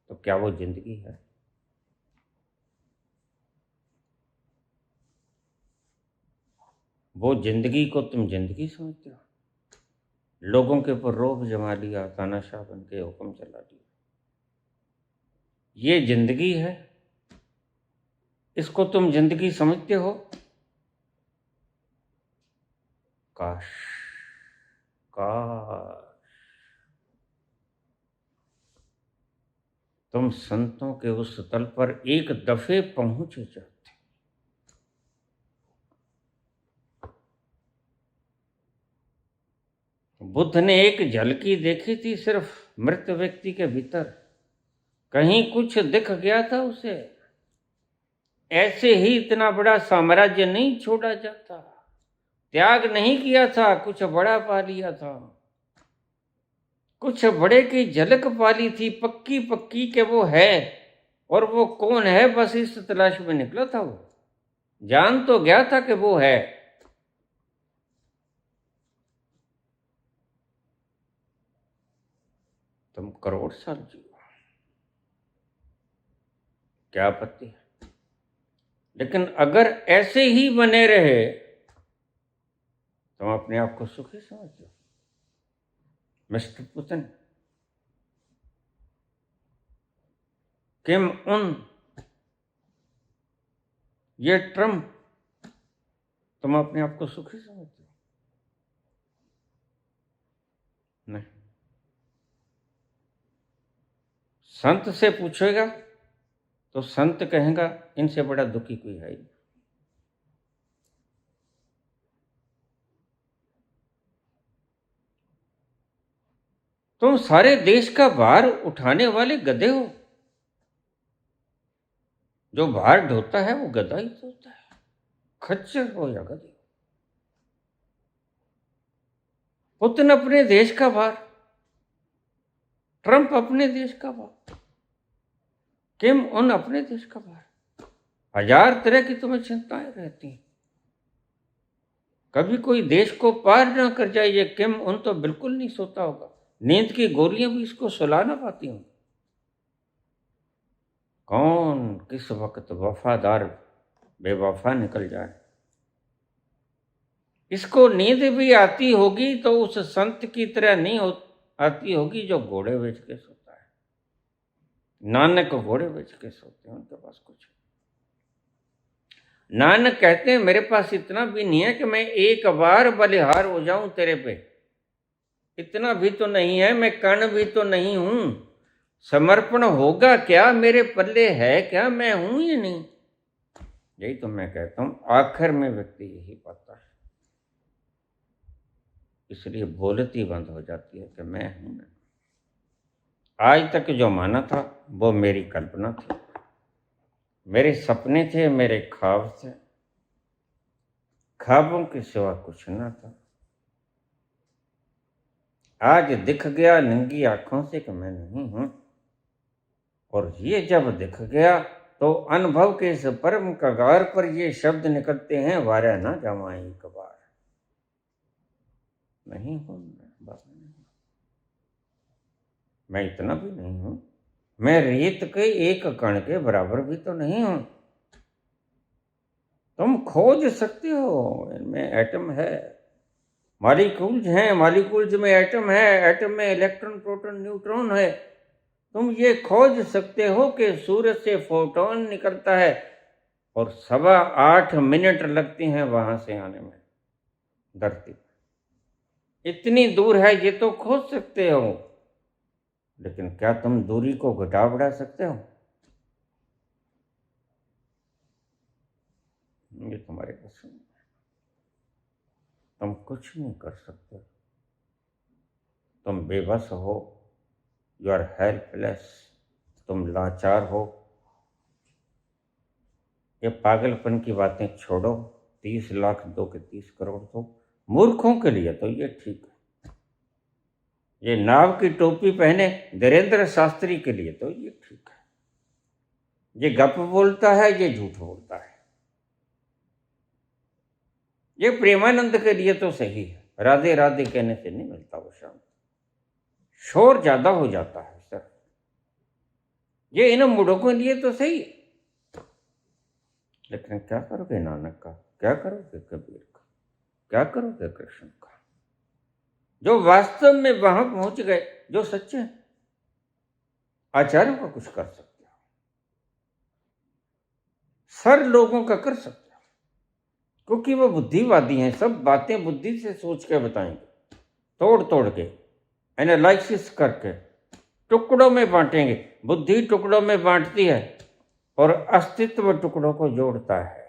तो क्या वो जिंदगी है? वो जिंदगी को तुम जिंदगी समझते हो? लोगों के ऊपर रोब जमा लिया, तानाशाह बन के हुक्म चला दिया, ये जिंदगी है? इसको तुम जिंदगी समझते हो? काश काश तुम संतों के उस तल पर एक दफे पहुंच जाते। बुद्ध ने एक झलकी देखी थी सिर्फ मृत व्यक्ति के भीतर, कहीं कुछ दिख गया था उसे। ऐसे ही इतना बड़ा साम्राज्य नहीं छोड़ा जाता, त्याग नहीं किया था, कुछ बड़ा पा लिया था, कुछ बड़े की झलक पाली थी, पक्की पक्की के वो है, और वो कौन है, बस इस तलाश में निकला था। वो जान तो गया था कि वो है। तुम करोड़ साल जियो, क्या आपत्ति है? लेकिन अगर ऐसे ही बने रहे तुम अपने आप को सुखी समझते हो? मिस्टर पुतिन, किम उन, ये ट्रंप, तुम अपने आप को सुखी समझते हो? नहीं। संत से पूछेगा तो संत कहेगा इनसे बड़ा दुखी कोई है ही। तुम सारे देश का भार उठाने वाले गधे हो। जो भार ढोता है वो गधा ही तो होता है, खच्चर हो या गधे। पुतिन अपने देश का भार, ट्रंप अपने देश का भार, किम उन अपने देश का भार। 1000 तरह की तुम्हें चिंताएं रहती हैं। कभी कोई देश को पार ना कर जाए, ये किम उन तो बिल्कुल नहीं सोता होगा। नींद की गोलियां भी इसको सुला ना पाती हूं। कौन किस वक्त वफादार बेवफा निकल जाए। इसको नींद भी आती होगी तो उस संत की तरह नहीं आती होगी जो घोड़े बेच के सोता है। नानक घोड़े बेच के सोते हैं, उनके पास कुछ। नानक कहते हैं मेरे पास इतना भी नहीं है कि मैं एक बार बलिहार हो जाऊं तेरे पे, इतना भी तो नहीं है, मैं कर्ण भी तो नहीं हूं। समर्पण होगा क्या, मेरे पल्ले है क्या, मैं हूं या नहीं? यही तो मैं कहता हूं, आखिर में व्यक्ति यही पाता है। इसलिए बोलती बंद हो जाती है कि मैं हूं नहीं। आज तक जो माना था वो मेरी कल्पना थी, मेरे सपने थे, मेरे ख्वाब थे। ख्वाबों के सिवा कुछ ना था। आज दिख गया नंगी आंखों से कि मैं नहीं हूं, और ये जब दिख गया तो अनुभव के इस परम कगार पर ये शब्द निकलते हैं, वारा ना जमाई कबार। नहीं हूं बाबा, मैं इतना भी नहीं हूं, मैं रेत के एक कण के बराबर भी तो नहीं हूं। तुम खोज सकते हो, इनमें एटम है, मॉलिक्यूल्स हैं, मॉलिक्यूल्स में एटम है, एटम में इलेक्ट्रॉन प्रोटॉन न्यूट्रॉन है। तुम ये खोज सकते हो कि सूरज से फोटोन निकलता है और 8.25 मिनट लगते हैं वहां से आने में धरती। इतनी दूर है, ये तो खोज सकते हो, लेकिन क्या तुम दूरी को घटा बढ़ा सकते हो? ये तुम्हारे क्वेश्चन, तुम कुछ नहीं कर सकते, तुम बेबस हो, यू आर हेल्पलेस, तुम लाचार हो। ये पागलपन की बातें छोड़ो, 30 लाख दो के 30 करोड़ दो, मूर्खों के लिए तो ये ठीक है। ये नाव की टोपी पहने धीरेन्द्र शास्त्री के लिए तो ये ठीक है। ये गप बोलता है, ये झूठ बोलता है। ये प्रेमानंद के लिए तो सही है, राधे राधे कहने से नहीं मिलता वो शांत, शोर ज्यादा हो जाता है सर। ये इन मूढ़ों के लिए तो सही है, लेकिन क्या करोगे नानक का, क्या करोगे कबीर का, क्या करोगे कृष्ण का, जो वास्तव में वहां पहुंच गए, जो सच्चे हैं। आचार्यों का कुछ कर सकते हो, सर लोगों का कर सकते हो, क्योंकि वो बुद्धिवादी हैं, सब बातें बुद्धि से सोच के बताएंगे, तोड़ तोड़ के, एनालिसिस करके, टुकड़ों में बांटेंगे। बुद्धि टुकड़ों में बांटती है और अस्तित्व टुकड़ों को जोड़ता है।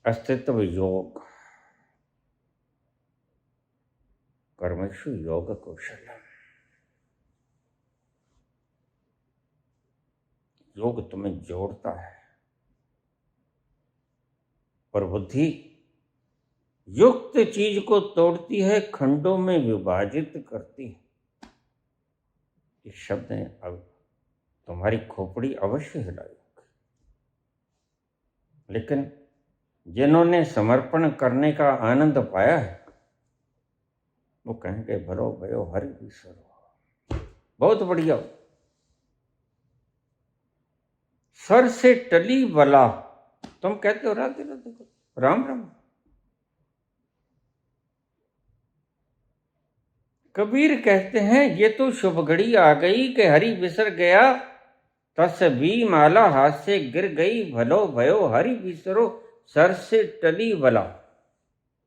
अस्तित्व योग, कर्मसु योग कौशल, योग तुम्हें जोड़ता है, और बुद्धि युक्त चीज को तोड़ती है, खंडों में विभाजित करती है। इस शब्द ने अब तुम्हारी खोपड़ी अवश्य हिलाई होगी, लेकिन जिन्होंने समर्पण करने का आनंद पाया है वो कहेंगे भलो भयो हरि ईश्वर, बहुत बढ़िया। सर से टली बला, तुम कहते हो राधे राधे, राम राम। कबीर कहते हैं ये तो शुभ घड़ी आ गई कि हरि बिसर गया, तस्बी माला हाथ से गिर गई, भलो भयो हरि बिसरो, सर से टली बला।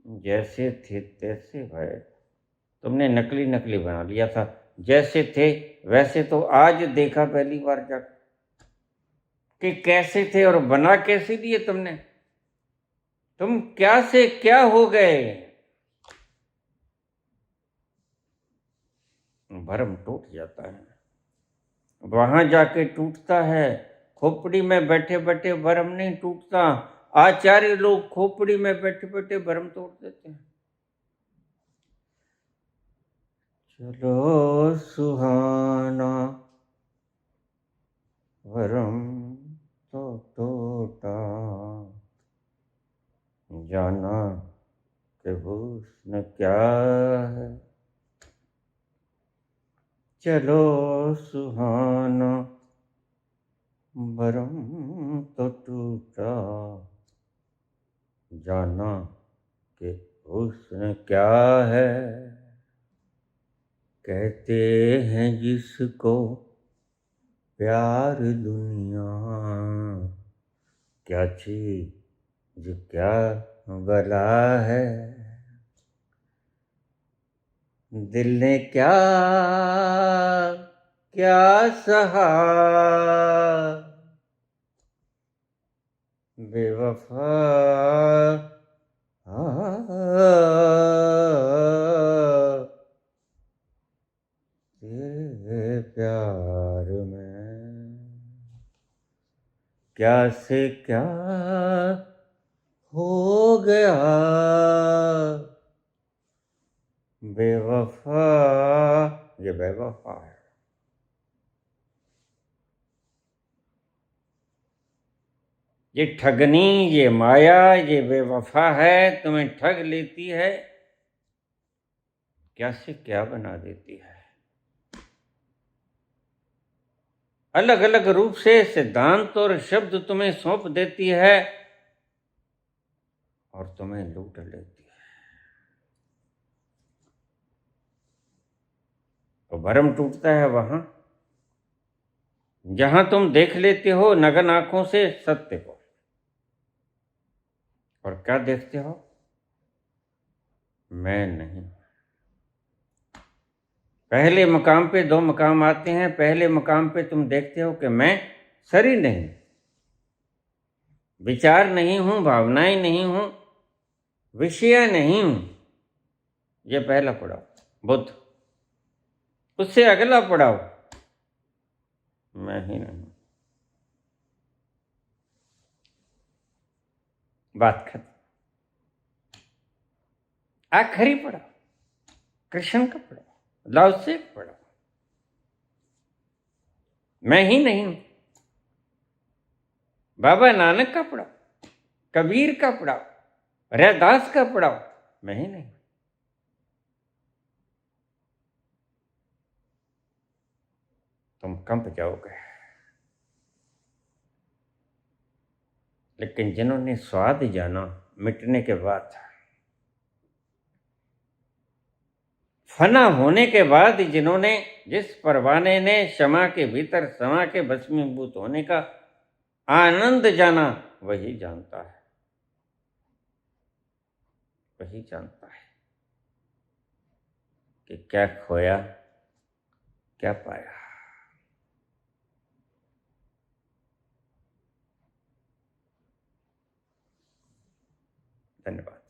जैसे थे तैसे भय, तुमने नकली नकली बना लिया था, जैसे थे वैसे तो आज देखा पहली बार जाकर कि कैसे थे और बना कैसे दिए तुमने। तुम क्या से क्या हो गए, भरम टूट जाता है, वहां जाके टूटता है। खोपड़ी में बैठे बैठे भरम नहीं टूटता, आचार्य लोग खोपड़ी में बैठे बैठे भरम तोड़ देते हैं। चलो सुहाना भरम तो टूटा, जाना कि हुस्न क्या है। चलो सुहाना भरम तो टूटा, जाना कि हुस्न क्या है। कहते हैं जिसको प्यार दुनिया, क्या चीज क्या बला है। दिल ने क्या क्या सहा, बेवफा तेरे प्यार में, क्या से क्या हो गया बेवफा, ये बेवफा है। ये ठगनी, ये माया, ये बेवफा है, तुम्हें ठग लेती है, क्या से क्या बना देती है। अलग अलग रूप से सिद्धांत और शब्द तुम्हें सौंप देती है और तुम्हें लूट लेती है। तो भरम टूटता है वहां जहां तुम देख लेते हो नग्न आंखों से सत्य को। और क्या देखते हो? मैं नहीं। पहले मकाम पे दो मकाम आते हैं। पहले मकाम पे तुम देखते हो कि मैं शरीर नहीं, विचार नहीं हूं, भावनाएं नहीं हूं, विषय नहीं हूं। ये पहला पड़ाव बुद्ध। उससे अगला पड़ाव मैं ही नहीं। बात खत्म। आखिरी पड़ाव कृष्ण का पड़ाव, लाओसे का पड़ाव, मैं ही नहीं हूं। बाबा नानक का पड़ाव, कबीर का पड़ाव, रैदास का पड़ाव, मैं ही नहीं। तुम कंप जाओगे। लेकिन जिन्होंने स्वाद जाना मिटने के बाद, फना होने के बाद, जिन्होंने, जिस परवाने ने क्षमा के भीतर समा के भस्मीभूत होने का आनंद जाना, वही जानता है, वही जानता है कि क्या खोया क्या पाया। धन्यवाद।